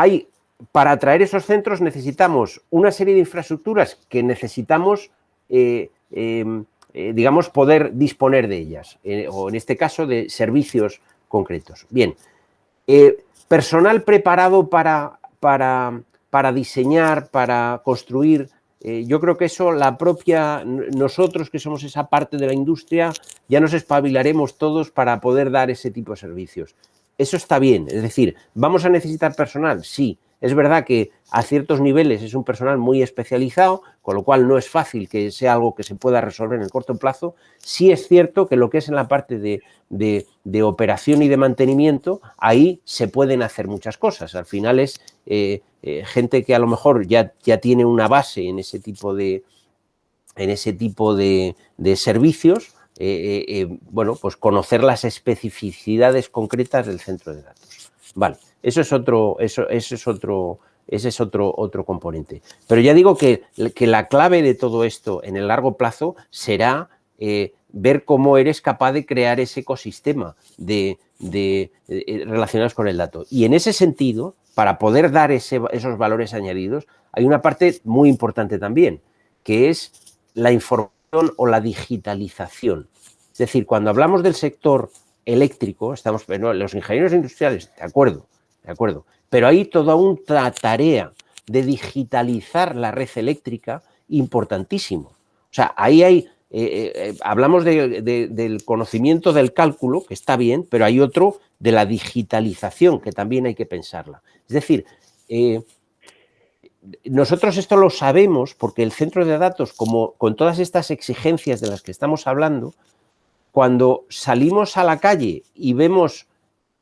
para atraer esos centros necesitamos una serie de infraestructuras que necesitamos, digamos, poder disponer de ellas, o en este caso de servicios concretos. Bien, personal preparado para diseñar, para construir. Yo creo que eso, nosotros que somos esa parte de la industria, ya nos espabilaremos todos para poder dar ese tipo de servicios. Eso está bien, es decir, ¿vamos a necesitar personal? Sí, es verdad que a ciertos niveles es un personal muy especializado, con lo cual no es fácil que sea algo que se pueda resolver en el corto plazo. Sí es cierto que lo que es en la parte de operación y de mantenimiento, ahí se pueden hacer muchas cosas. Al final es gente que a lo mejor ya tiene una base en ese tipo de servicios. Bueno, pues conocer las especificidades concretas del centro de datos. Vale, ese es otro componente. Pero ya digo que la clave de todo esto en el largo plazo será ver cómo eres capaz de crear ese ecosistema relacionados con el dato. Y en ese sentido, para poder dar esos valores añadidos, hay una parte muy importante también, que es la información o la digitalización. Es decir, cuando hablamos del sector eléctrico, los ingenieros industriales, de acuerdo, pero hay toda una tarea de digitalizar la red eléctrica importantísimo. O sea, ahí hablamos del conocimiento del cálculo, que está bien, pero hay otro de la digitalización, que también hay que pensarla. Es decir, nosotros esto lo sabemos porque el centro de datos, como con todas estas exigencias de las que estamos hablando, cuando salimos a la calle y vemos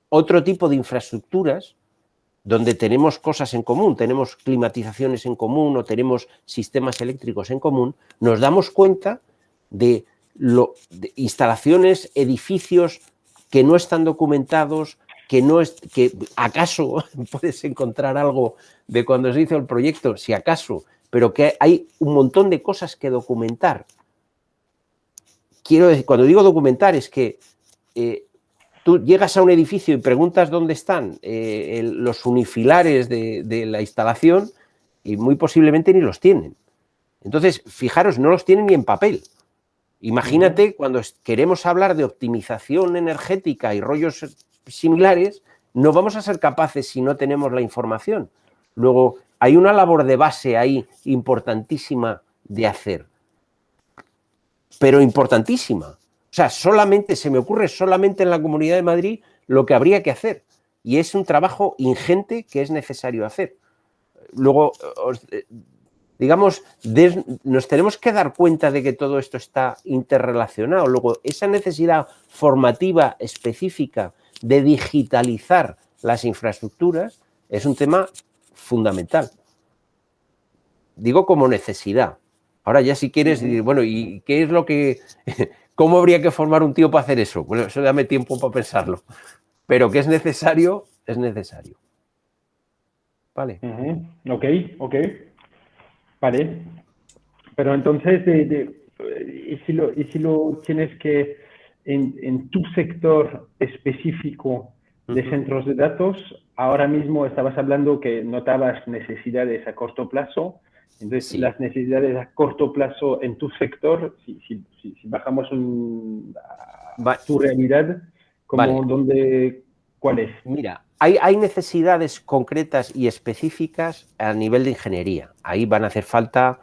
otro tipo de infraestructuras donde tenemos cosas en común, tenemos climatizaciones en común o tenemos sistemas eléctricos en común, nos damos cuenta de instalaciones, edificios que no están documentados, que acaso puedes encontrar algo de cuando se hizo el proyecto, si acaso, pero que hay un montón de cosas que documentar. Quiero decir, cuando digo documentar es que tú llegas a un edificio y preguntas dónde están los unifilares de la instalación y muy posiblemente ni los tienen. Entonces, fijaros, no los tienen ni en papel. Imagínate cuando queremos hablar de optimización energética y rollos similares, no vamos a ser capaces si no tenemos la información. Luego, hay una labor de base ahí importantísima de hacer, pero importantísima. O sea, se me ocurre solamente en la Comunidad de Madrid lo que habría que hacer. Y es un trabajo ingente que es necesario hacer. Luego, digamos, nos tenemos que dar cuenta de que todo esto está interrelacionado. Luego, esa necesidad formativa específica de digitalizar las infraestructuras es un tema fundamental. Digo como necesidad. Ahora ya si quieres, bueno, ¿y qué es lo que... ¿Cómo habría que formar un tío para hacer eso? Bueno, eso dame tiempo para pensarlo. Pero que es necesario, es necesario. Vale. Ok. Vale. Pero entonces, ¿y si lo tienes que, en tu sector específico de centros de datos, ahora mismo estabas hablando que notabas necesidades a corto plazo, Entonces, Sí. las necesidades a corto plazo en tu sector, si bajamos a tu realidad, Vale. ¿cuál es? Mira, hay necesidades concretas y específicas a nivel de ingeniería. Ahí va a hacer falta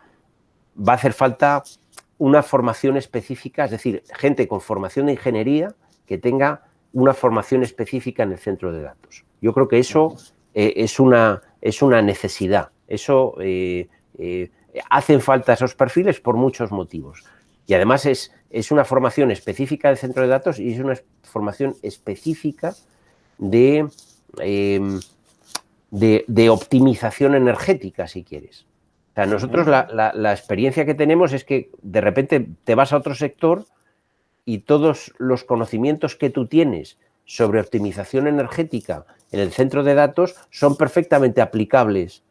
una formación específica, es decir, gente con formación de ingeniería que tenga una formación específica en el centro de datos. Yo creo que eso es una necesidad. Eso hacen falta esos perfiles por muchos motivos. Y además es una formación específica del centro de datos y es una formación específica de optimización energética, si quieres. O sea, nosotros la experiencia que tenemos es que de repente te vas a otro sector y todos los conocimientos que tú tienes sobre optimización energética en el centro de datos son perfectamente aplicables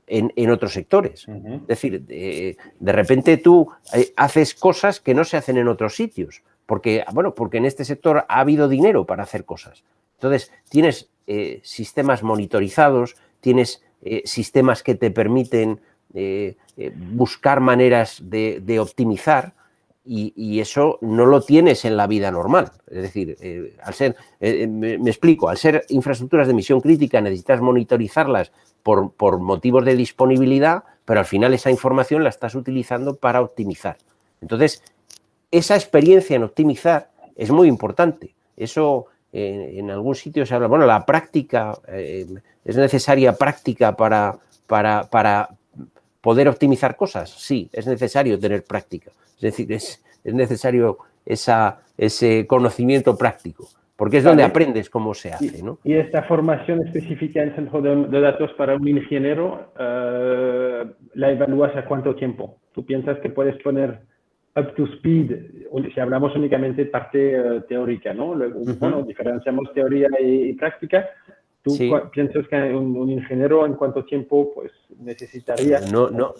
en otros sectores. Es decir, de repente tú haces cosas que no se hacen en otros sitios, porque en este sector ha habido dinero para hacer cosas. Entonces, tienes sistemas monitorizados, tienes sistemas que te permiten buscar maneras de optimizar, y eso no lo tienes en la vida normal. Es decir, al ser, me explico, al ser infraestructuras de misión crítica necesitas monitorizarlas por motivos de disponibilidad, pero al final esa información la estás utilizando para optimizar. Entonces, esa experiencia en optimizar es muy importante. Eso en algún sitio se habla, bueno, la práctica, es necesaria práctica para poder optimizar cosas. Sí, es necesario tener práctica. Es decir, es necesario ese conocimiento práctico, porque es donde aprendes cómo se hace, ¿no? Y esta formación específica en centro de datos para un ingeniero, ¿la evalúas a cuánto tiempo? ¿Tú piensas que puedes poner up to speed, si hablamos únicamente de parte teórica, ¿no? Luego, bueno, diferenciamos teoría y práctica. ¿Tú piensas que un ingeniero en cuánto tiempo pues necesitaría? No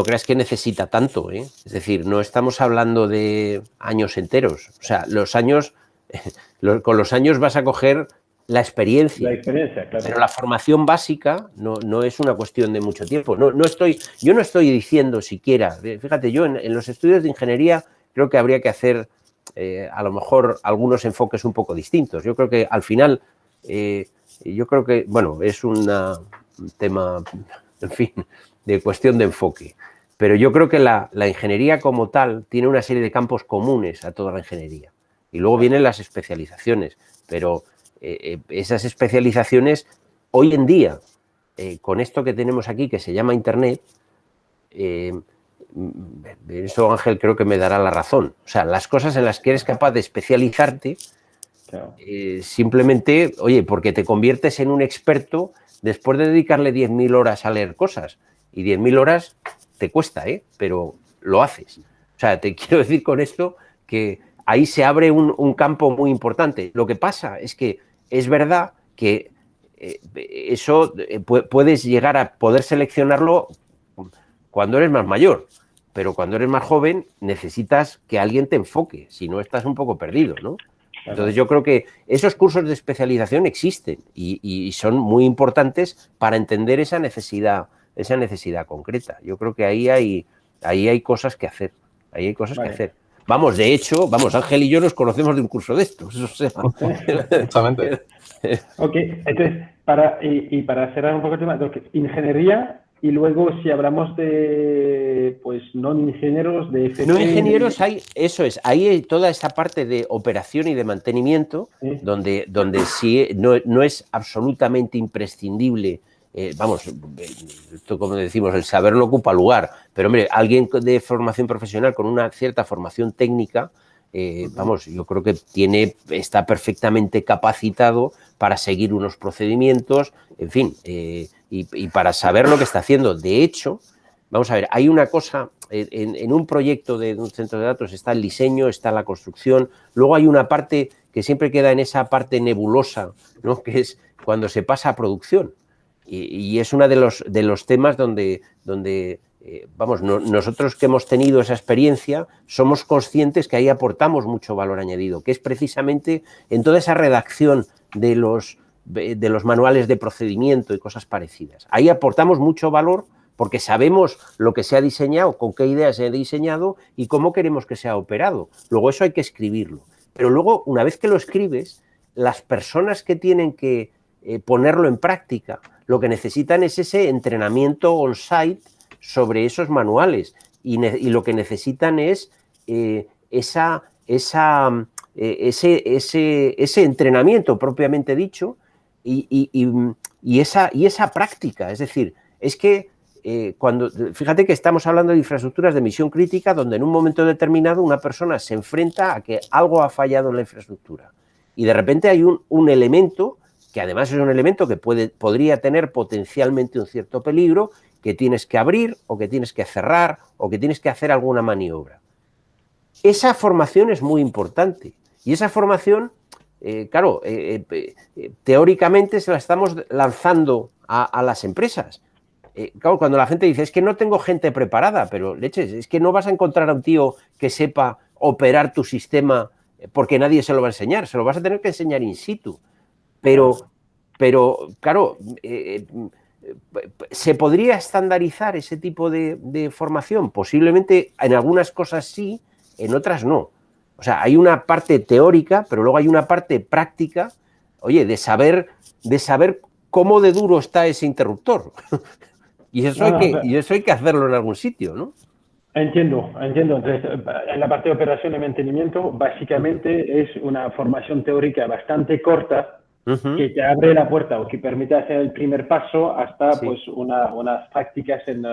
creas que necesita tanto, ¿eh? Es decir, no estamos hablando de años enteros. O sea, con los años vas a coger la experiencia. La experiencia, claro. Pero la formación básica no es una cuestión de mucho tiempo. Yo no estoy diciendo siquiera, fíjate, yo en los estudios de ingeniería creo que habría que hacer a lo mejor algunos enfoques un poco distintos. Yo creo que al final, bueno, es un tema, en fin, de cuestión de enfoque. Pero yo creo que la ingeniería como tal tiene una serie de campos comunes a toda la ingeniería. Y luego vienen las especializaciones, pero esas especializaciones hoy en día, con esto que tenemos aquí que se llama Internet, eso Ángel creo que me dará la razón. O sea, las cosas en las que eres capaz de especializarte, simplemente, oye, porque te conviertes en un experto después de dedicarle 10.000 horas a leer cosas. Y 10.000 horas te cuesta, pero lo haces. O sea, te quiero decir con esto que ahí se abre un campo muy importante. Lo que pasa es que es verdad que eso puedes llegar a poder seleccionarlo cuando eres más mayor, pero cuando eres más joven necesitas que alguien te enfoque, si no estás un poco perdido, ¿no? Entonces yo creo que esos cursos de especialización existen y son muy importantes para entender esa necesidad concreta. Yo creo que ahí hay cosas que hacer, ahí hay cosas que hacer. Vamos, de hecho, Ángel y yo nos conocemos de un curso de estos. O sea. Exactamente. Ok, entonces, para cerrar un poco el tema, ingeniería, y luego si hablamos de, pues, no ingenieros, de FP... No ingenieros, ahí hay toda esta parte de operación y de mantenimiento, donde sí no es absolutamente imprescindible. Esto como decimos, el saber no ocupa lugar, pero hombre, alguien de formación profesional con una cierta formación técnica, yo creo que está perfectamente capacitado para seguir unos procedimientos, en fin, y para saber lo que está haciendo. De hecho, vamos a ver, hay una cosa, en un proyecto de un centro de datos está el diseño, está la construcción, luego hay una parte que siempre queda en esa parte nebulosa, ¿no? Que es cuando se pasa a producción. Y es uno de los temas donde nosotros que hemos tenido esa experiencia somos conscientes que ahí aportamos mucho valor añadido, que es precisamente en toda esa redacción de los manuales de procedimiento y cosas parecidas. Ahí aportamos mucho valor porque sabemos lo que se ha diseñado, con qué ideas se ha diseñado y cómo queremos que sea operado. Luego eso hay que escribirlo. Pero luego, una vez que lo escribes, las personas que tienen que ponerlo en práctica, lo que necesitan es ese entrenamiento on-site sobre esos manuales y lo que necesitan es ese entrenamiento propiamente dicho y esa práctica. Es decir, es que fíjate que estamos hablando de infraestructuras de misión crítica donde en un momento determinado una persona se enfrenta a que algo ha fallado en la infraestructura y de repente hay un elemento que además es un elemento que podría tener potencialmente un cierto peligro, que tienes que abrir o que tienes que cerrar o que tienes que hacer alguna maniobra. Esa formación es muy importante y esa formación, claro, teóricamente se la estamos lanzando a las empresas. Claro, cuando la gente dice, es que no tengo gente preparada, pero leches, es que no vas a encontrar a un tío que sepa operar tu sistema porque nadie se lo va a enseñar, se lo vas a tener que enseñar in situ. Pero claro, ¿se podría estandarizar ese tipo de formación? Posiblemente en algunas cosas sí, en otras no. O sea, hay una parte teórica, pero luego hay una parte práctica, oye, de saber cómo de duro está ese interruptor. Y eso hay que hacerlo en algún sitio, ¿no? Entiendo. Entonces, en la parte de operación y mantenimiento, básicamente es una formación teórica bastante corta que te abre la puerta o que permite hacer el primer paso hasta pues unas prácticas en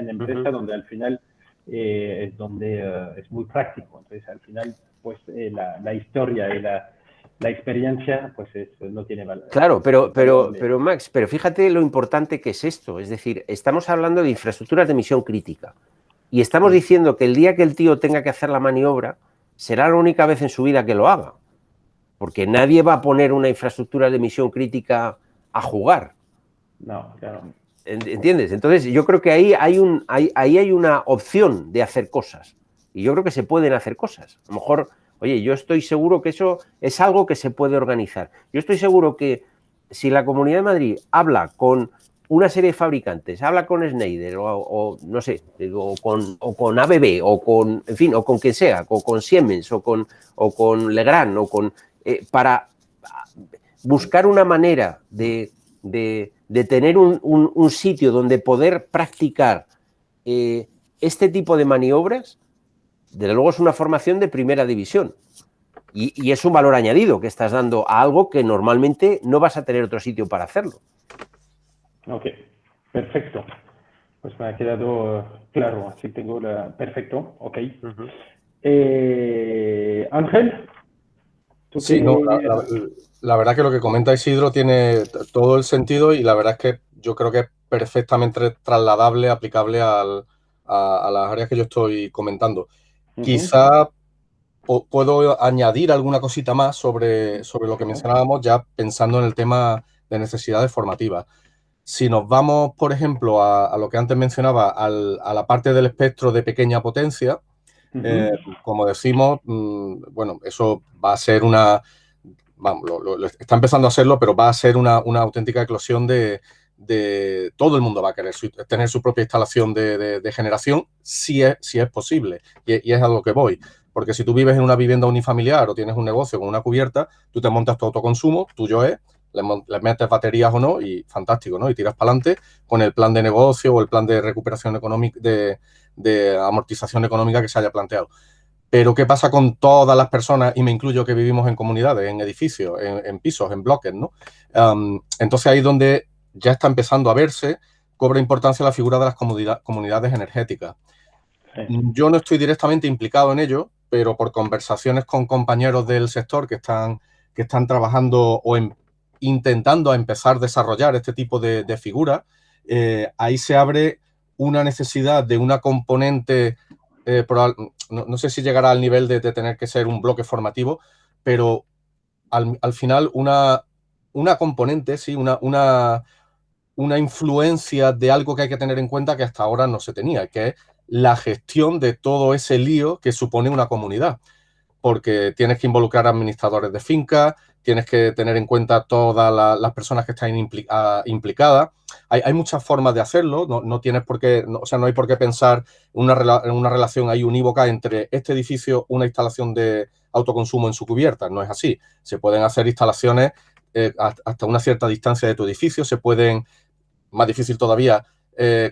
empresa donde al final es donde es muy práctico. Entonces, al final, pues la historia y la experiencia pues no tiene valor. Claro, pero Max, pero fíjate lo importante que es esto. Es decir, estamos hablando de infraestructuras de misión crítica y estamos diciendo que el día que el tío tenga que hacer la maniobra será la única vez en su vida que lo haga. Porque nadie va a poner una infraestructura de misión crítica a jugar. No, claro. ¿Entiendes? Entonces, yo creo que ahí hay una opción de hacer cosas. Y yo creo que se pueden hacer cosas. A lo mejor, oye, yo estoy seguro que eso es algo que se puede organizar. Yo estoy seguro que si la Comunidad de Madrid habla con una serie de fabricantes, habla con Schneider o no sé, o con ABB o con, en fin, o con quien sea, o con Siemens o con Legrand o con... para buscar una manera de tener un sitio donde poder practicar este tipo de maniobras, desde luego es una formación de primera división y es un valor añadido que estás dando a algo que normalmente no vas a tener otro sitio para hacerlo. Ok, perfecto. Pues me ha quedado claro, así tengo perfecto, ok. Ángel. Sí, no, la verdad que lo que comenta Isidro tiene todo el sentido y la verdad es que yo creo que es perfectamente trasladable, aplicable a las áreas que yo estoy comentando. Quizá puedo añadir alguna cosita más sobre lo que mencionábamos, ya pensando en el tema de necesidades formativas. Si nos vamos, por ejemplo, a lo que antes mencionaba, a la parte del espectro de pequeña potencia, como decimos, bueno, eso va a ser está empezando a serlo, pero va a ser una auténtica eclosión de todo el mundo va a querer tener su propia instalación de generación, si es posible, y es a lo que voy. Porque si tú vives en una vivienda unifamiliar o tienes un negocio con una cubierta, tú te montas tu autoconsumo, tuyo es, le metes baterías o no y fantástico, ¿no? Y tiras para adelante con el plan de negocio o el plan de recuperación económica, de amortización económica que se haya planteado. Pero ¿qué pasa con todas las personas, y me incluyo, que vivimos en comunidades, en edificios, en pisos, en bloques, ¿no? Entonces ahí es donde ya está empezando a verse, cobra importancia la figura de las comunidades energéticas. Yo no estoy directamente implicado en ello, pero por conversaciones con compañeros del sector que están trabajando o intentando empezar a desarrollar este tipo de figuras, ahí se abre una necesidad de una componente, no sé si llegará al nivel de tener que ser un bloque formativo, pero al final una componente, sí, una influencia de algo que hay que tener en cuenta que hasta ahora no se tenía, que es la gestión de todo ese lío que supone una comunidad. Porque tienes que involucrar a administradores de fincas, tienes que tener en cuenta todas las personas que están implicadas. Hay muchas formas de hacerlo, no tienes por qué, o sea, no hay por qué pensar en una relación ahí unívoca entre este edificio, una instalación de autoconsumo en su cubierta. No es así. Se pueden hacer instalaciones hasta una cierta distancia de tu edificio, se pueden, más difícil todavía,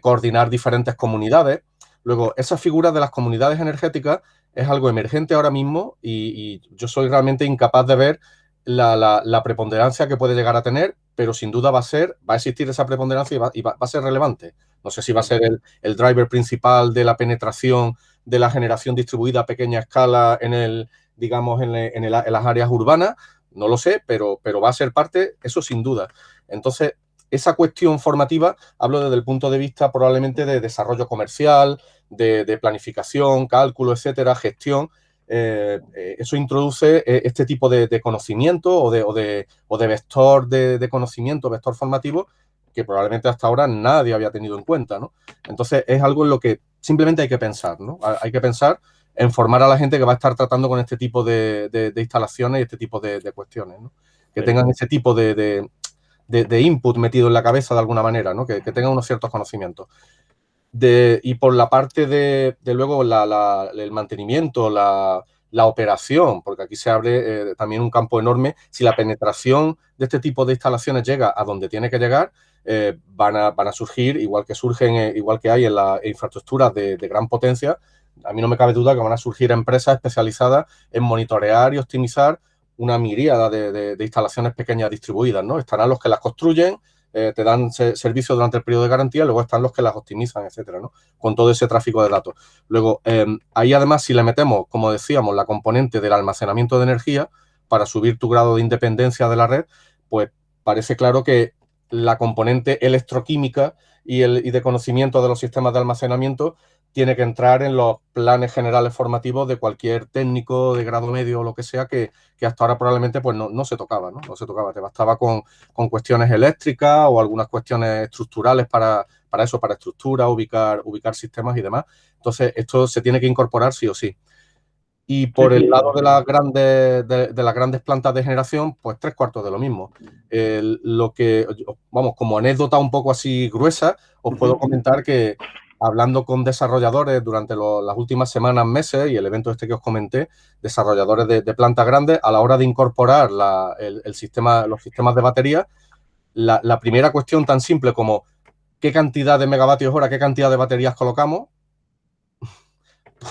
coordinar diferentes comunidades. Luego, esa figura de las comunidades energéticas es algo emergente ahora mismo y yo soy realmente incapaz de ver la preponderancia que puede llegar a tener, pero sin duda va a existir esa preponderancia y va a ser relevante. No sé si va a ser el driver principal de la penetración de la generación distribuida a pequeña escala digamos, en las áreas urbanas, no lo sé, pero va a ser parte, eso sin duda. Entonces, esa cuestión formativa, hablo desde el punto de vista probablemente de desarrollo comercial, de planificación, cálculo, etcétera, gestión. Eso introduce este tipo de conocimiento o de vector de conocimiento, vector formativo, que probablemente hasta ahora nadie había tenido en cuenta, ¿no? Entonces, es algo en lo que simplemente hay que pensar, ¿no? Hay que pensar en formar a la gente que va a estar tratando con este tipo de instalaciones y este tipo de cuestiones, ¿no? Que tengan ese tipo de input metido en la cabeza de alguna manera, ¿no? Que tengan unos ciertos conocimientos. Y por la parte de luego el mantenimiento, la operación, porque aquí se abre también un campo enorme. Si la penetración de este tipo de instalaciones llega a donde tiene que llegar, van a surgir, igual que hay en las infraestructuras de gran potencia, a mí no me cabe duda que van a surgir empresas especializadas en monitorear y optimizar una miríada de instalaciones pequeñas distribuidas, ¿no? Estarán los que las construyen, te dan servicio durante el periodo de garantía, luego están los que las optimizan, etcétera, ¿no? Con todo ese tráfico de datos. Luego, ahí además, si le metemos, como decíamos, la componente del almacenamiento de energía para subir tu grado de independencia de la red, pues parece claro que la componente electroquímica y de conocimiento de los sistemas de almacenamiento tiene que entrar en los planes generales formativos de cualquier técnico de grado medio o lo que sea que hasta ahora probablemente pues no se tocaba, ¿no? No se tocaba, te bastaba con cuestiones eléctricas o algunas cuestiones estructurales para eso, para estructura, ubicar sistemas y demás. Entonces, esto se tiene que incorporar sí o sí. Y por el lado de las grandes plantas de generación, pues 3/4 de lo mismo. Como anécdota un poco así gruesa, os puedo comentar que hablando con desarrolladores durante las últimas semanas, meses, y el evento este que os comenté, desarrolladores de plantas grandes, a la hora de incorporar los sistemas de batería, la primera cuestión tan simple como ¿qué cantidad de megavatios hora, qué cantidad de baterías colocamos?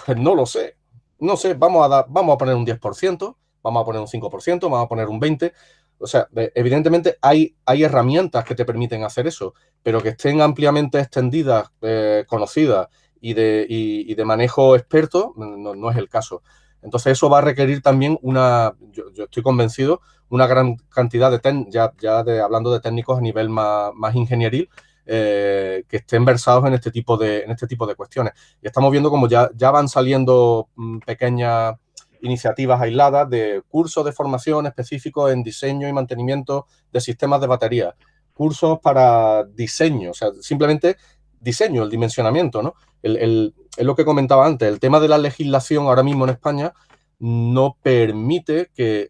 Pues no lo sé. No sé, vamos a poner un 10%, vamos a poner un 5%, vamos a poner un 20%. O sea, evidentemente hay herramientas que te permiten hacer eso, pero que estén ampliamente extendidas, conocidas y de manejo experto, no es el caso. Entonces, eso va a requerir también yo estoy convencido, una gran cantidad hablando de técnicos a nivel más ingenieril, que estén versados en este tipo de cuestiones. Y estamos viendo como ya van saliendo pequeñas iniciativas aisladas de cursos de formación específicos en diseño y mantenimiento de sistemas de batería, cursos para diseño, o sea, simplemente diseño, el dimensionamiento, ¿no? Es lo que comentaba antes, el tema de la legislación ahora mismo en España no permite que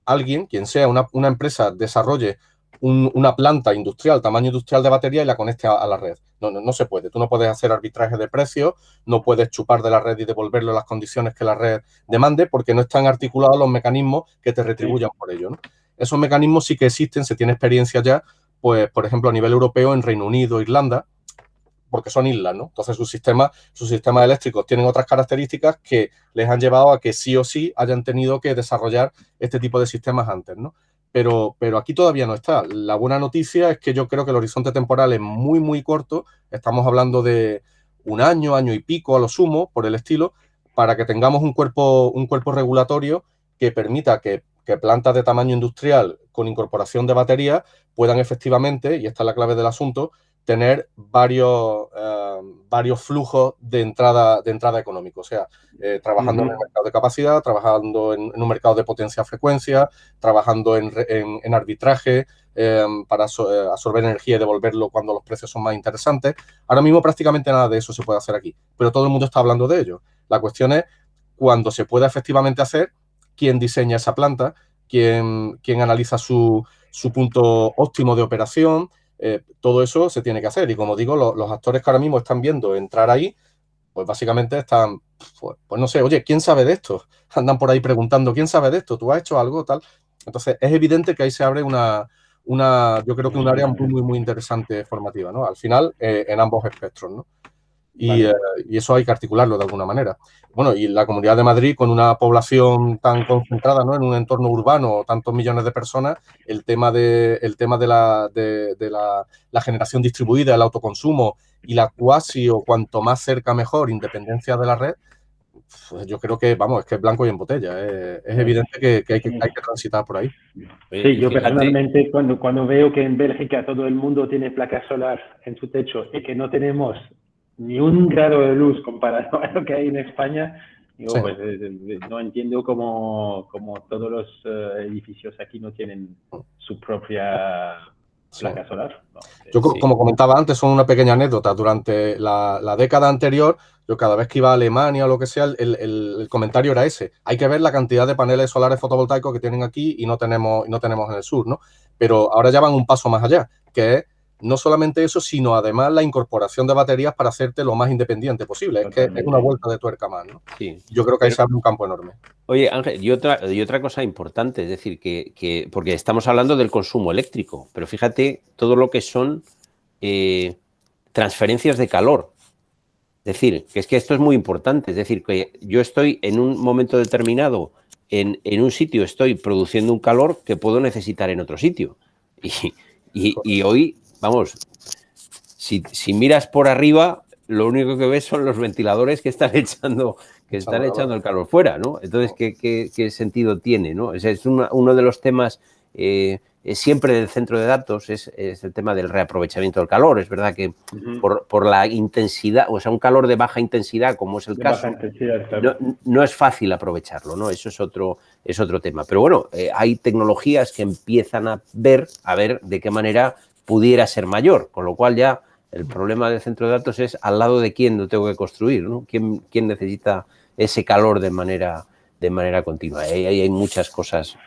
alguien, quien sea una empresa, desarrolle una planta industrial, tamaño industrial de batería y la conecte a la red. No se puede. Tú no puedes hacer arbitraje de precios, no puedes chupar de la red y devolverlo en las condiciones que la red demande porque no están articulados los mecanismos que te retribuyan por ello, ¿no? Esos mecanismos sí que existen, se tiene experiencia ya, pues, por ejemplo, a nivel europeo, en Reino Unido, Irlanda, porque son islas, ¿no? Entonces sus sistemas eléctricos tienen otras características que les han llevado a que sí o sí hayan tenido que desarrollar este tipo de sistemas antes, ¿no? Pero aquí todavía no está. La buena noticia es que yo creo que el horizonte temporal es muy, muy corto. Estamos hablando de un año y pico a lo sumo, por el estilo, para que tengamos un cuerpo regulatorio que permita que plantas de tamaño industrial con incorporación de baterías puedan efectivamente, y esta es la clave del asunto, tener varios flujos de entrada económico. O sea, trabajando en el mercado de capacidad, trabajando en un mercado de potencia-frecuencia, trabajando en arbitraje para absorber energía y devolverlo cuando los precios son más interesantes. Ahora mismo prácticamente nada de eso se puede hacer aquí, pero todo el mundo está hablando de ello. La cuestión es, cuando se pueda efectivamente hacer, quién diseña esa planta quién analiza su punto óptimo de operación. Todo eso se tiene que hacer. Y como digo, los actores que ahora mismo están viendo entrar ahí, pues básicamente están, pues no sé, oye, ¿quién sabe de esto? Andan por ahí preguntando, ¿quién sabe de esto? ¿Tú has hecho algo? Tal. Entonces, es evidente que ahí se abre yo creo que un área muy interesante formativa, ¿no? Al final, en ambos espectros, ¿no? Y eso hay que articularlo de alguna manera. Bueno, y la Comunidad de Madrid, con una población tan concentrada, ¿no?, en un entorno urbano, tantos millones de personas, el tema de la generación distribuida, el autoconsumo y la cuasi o cuanto más cerca mejor independencia de la red, pues yo creo que, vamos, es que es blanco y en botella. Es evidente que hay que transitar por ahí. Sí, yo personalmente cuando veo que en Bélgica todo el mundo tiene placa solar en su techo y que no tenemos ni un grado de luz comparado a lo que hay en España, digo, Sí. pues no entiendo cómo todos los edificios aquí no tienen su propia placa solar. No, Yo, como comentaba antes, son una pequeña anécdota. Durante la década anterior, yo cada vez que iba a Alemania o lo que sea, el comentario era ese. Hay que ver la cantidad de paneles solares fotovoltaicos que tienen aquí y no tenemos en el sur, ¿no? Pero ahora ya van un paso más allá, que es no solamente eso, sino además la incorporación de baterías para hacerte lo más independiente posible. Es que es una vuelta de tuerca más, ¿no? Sí. Yo creo que ahí se abre un campo enorme. Oye, Ángel, y otra cosa importante, es decir, porque estamos hablando del consumo eléctrico, pero fíjate todo lo que son transferencias de calor. Es decir, que es que esto es muy importante. Es decir, que yo estoy en un momento determinado en un sitio, estoy produciendo un calor que puedo necesitar en otro sitio. Y hoy, vamos, si miras por arriba, lo único que ves son los ventiladores que están echando el calor fuera, ¿no? Entonces, ¿qué sentido tiene, no? Es uno de los temas siempre del centro de datos, es el tema del reaprovechamiento del calor. Es verdad que por la intensidad, o sea, un calor de baja intensidad, como es el caso, claro, no es fácil aprovecharlo, ¿no? Eso es otro tema. Pero bueno, hay tecnologías que empiezan a ver de qué manera pudiera ser mayor, con lo cual ya el problema del centro de datos es al lado de quién lo tengo que construir, ¿no? ¿Quién necesita ese calor de manera continua? Ahí hay muchas cosas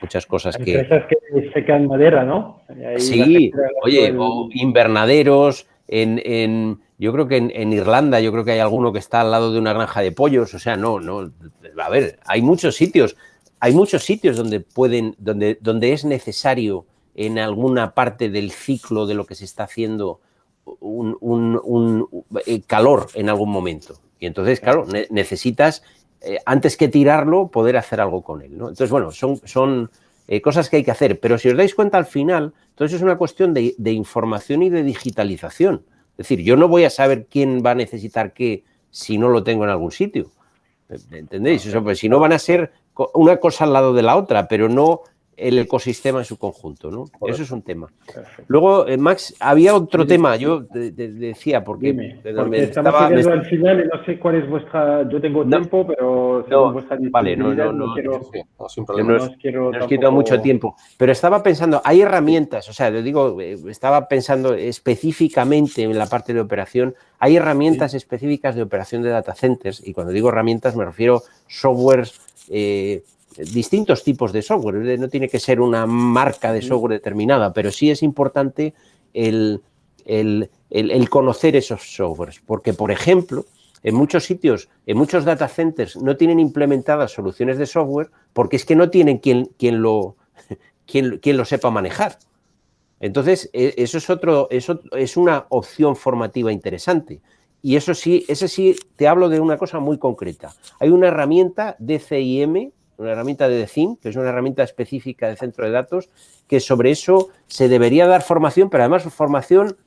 que... Empresas que secan madera, ¿no? Sí, oye, o invernaderos, yo creo que en Irlanda, yo creo que hay alguno que está al lado de una granja de pollos, o sea, no, a ver, hay muchos sitios donde es necesario en alguna parte del ciclo de lo que se está haciendo un calor en algún momento. Y entonces, claro, necesitas, antes que tirarlo, poder hacer algo con él, ¿no? Entonces, bueno, son cosas que hay que hacer. Pero si os dais cuenta, al final, entonces es una cuestión de información y de digitalización. Es decir, yo no voy a saber quién va a necesitar qué si no lo tengo en algún sitio. ¿Entendéis? O sea, pues si no van a ser una cosa al lado de la otra, pero no el ecosistema en su conjunto, ¿no? Correcto. Eso es un tema. Perfecto. Luego, Max, había otro tema, yo decía, porque estamos llegando al final y no sé cuál es vuestra... Yo tengo tiempo, pero según vuestra disponibilidad no os quito mucho tiempo. Pero estaba pensando, hay herramientas, o sea, estaba pensando específicamente en la parte de operación, hay herramientas específicas de operación de data centers, y cuando digo herramientas me refiero a softwares, distintos tipos de software. No tiene que ser una marca de software determinada, pero sí es importante el conocer esos softwares, porque, por ejemplo, en muchos sitios, en muchos data centers no tienen implementadas soluciones de software porque es que no tienen quien lo sepa manejar. Entonces, eso es una opción formativa interesante. Y ese sí, te hablo de una cosa muy concreta. Hay una herramienta DCIM, una herramienta de DCIM, que es una herramienta específica de centro de datos, que sobre eso se debería dar formación, pero además formación,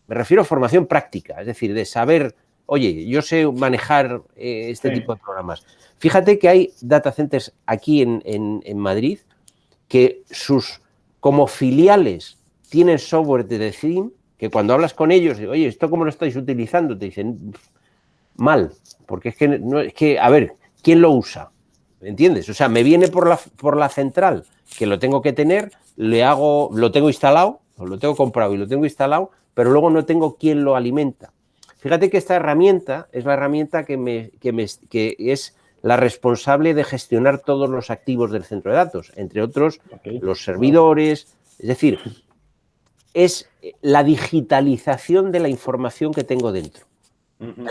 me refiero a formación práctica, es decir, de saber, oye, yo sé manejar este tipo de programas. Fíjate que hay data centers aquí en Madrid que como filiales tienen software de DCIM, que cuando hablas con ellos, oye, ¿esto cómo lo estáis utilizando? Te dicen, mal, porque es que, a ver, ¿quién lo usa? ¿Entiendes? O sea, me viene por la central, que lo tengo que tener, lo tengo instalado, lo tengo comprado y lo tengo instalado, pero luego no tengo quién lo alimenta. Fíjate que esta herramienta es la herramienta que es la responsable de gestionar todos los activos del centro de datos, entre otros los servidores, es decir, es la digitalización de la información que tengo dentro.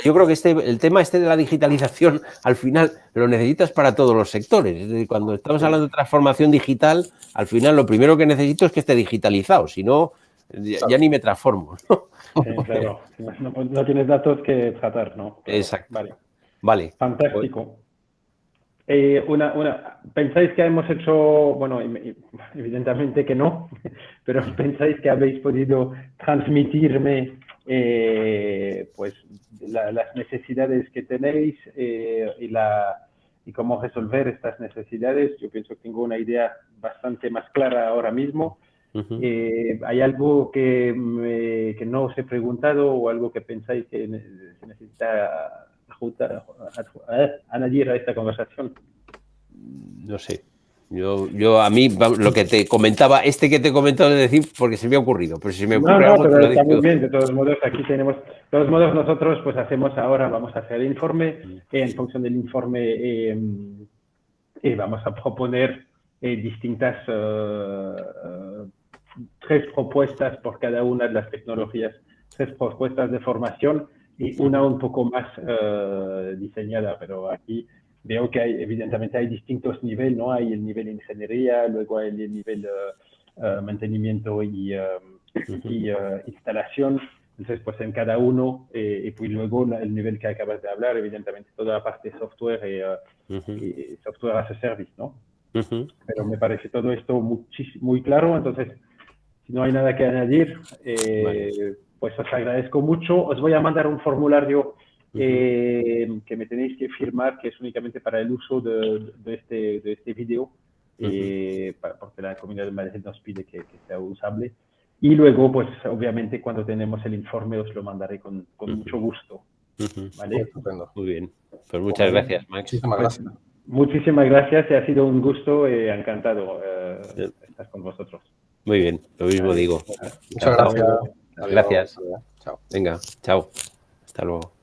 Yo creo que el tema de la digitalización al final lo necesitas para todos los sectores. Es decir, cuando estamos hablando de transformación digital, al final lo primero que necesito es que esté digitalizado, si no, ya ni me transformo, ¿no? Sí, claro, no tienes datos que tratar, ¿no? Claro. Exacto. Vale. Fantástico. ¿Pensáis que hemos hecho, bueno, evidentemente que no, pero pensáis que habéis podido transmitirme pues las necesidades que tenéis y cómo resolver estas necesidades? Yo pienso que tengo una idea bastante más clara ahora mismo. ¿Hay algo que no os he preguntado o algo que pensáis que se necesita añadir a esta conversación? No sé. Yo a mí lo que te comentaba, que te he comentado de decir, porque se me ha ocurrido, pero si me ocurre algo, pero está muy bien. De todos modos, aquí tenemos, de todos modos nosotros pues vamos a hacer el informe, en función del informe vamos a proponer distintas 3 propuestas por cada una de las tecnologías, 3 propuestas de formación y una un poco más diseñada, pero aquí veo que evidentemente hay distintos niveles, ¿no? Hay el nivel ingeniería, luego hay el nivel mantenimiento y instalación. Entonces, pues en cada uno, y pues luego el nivel que acabas de hablar, evidentemente toda la parte de software y software as a service, ¿no? Pero me parece todo esto muy claro. Entonces, si no hay nada que añadir, pues os agradezco mucho. Os voy a mandar un formulario que me tenéis que firmar, que es únicamente para el uso de este vídeo, porque la Comunidad de Madrid nos pide que sea usable. Y luego, pues obviamente, cuando tenemos el informe, os lo mandaré con mucho gusto. ¿Vale? Estupendo. Muy bien. Pues muchas gracias, Max. Muchísimas gracias. Muchísimas gracias. Ha sido un gusto. Encantado estar con vosotros. Muy bien. Lo mismo digo. Muchas gracias. Gracias. Chao. Venga, chao. Hasta luego.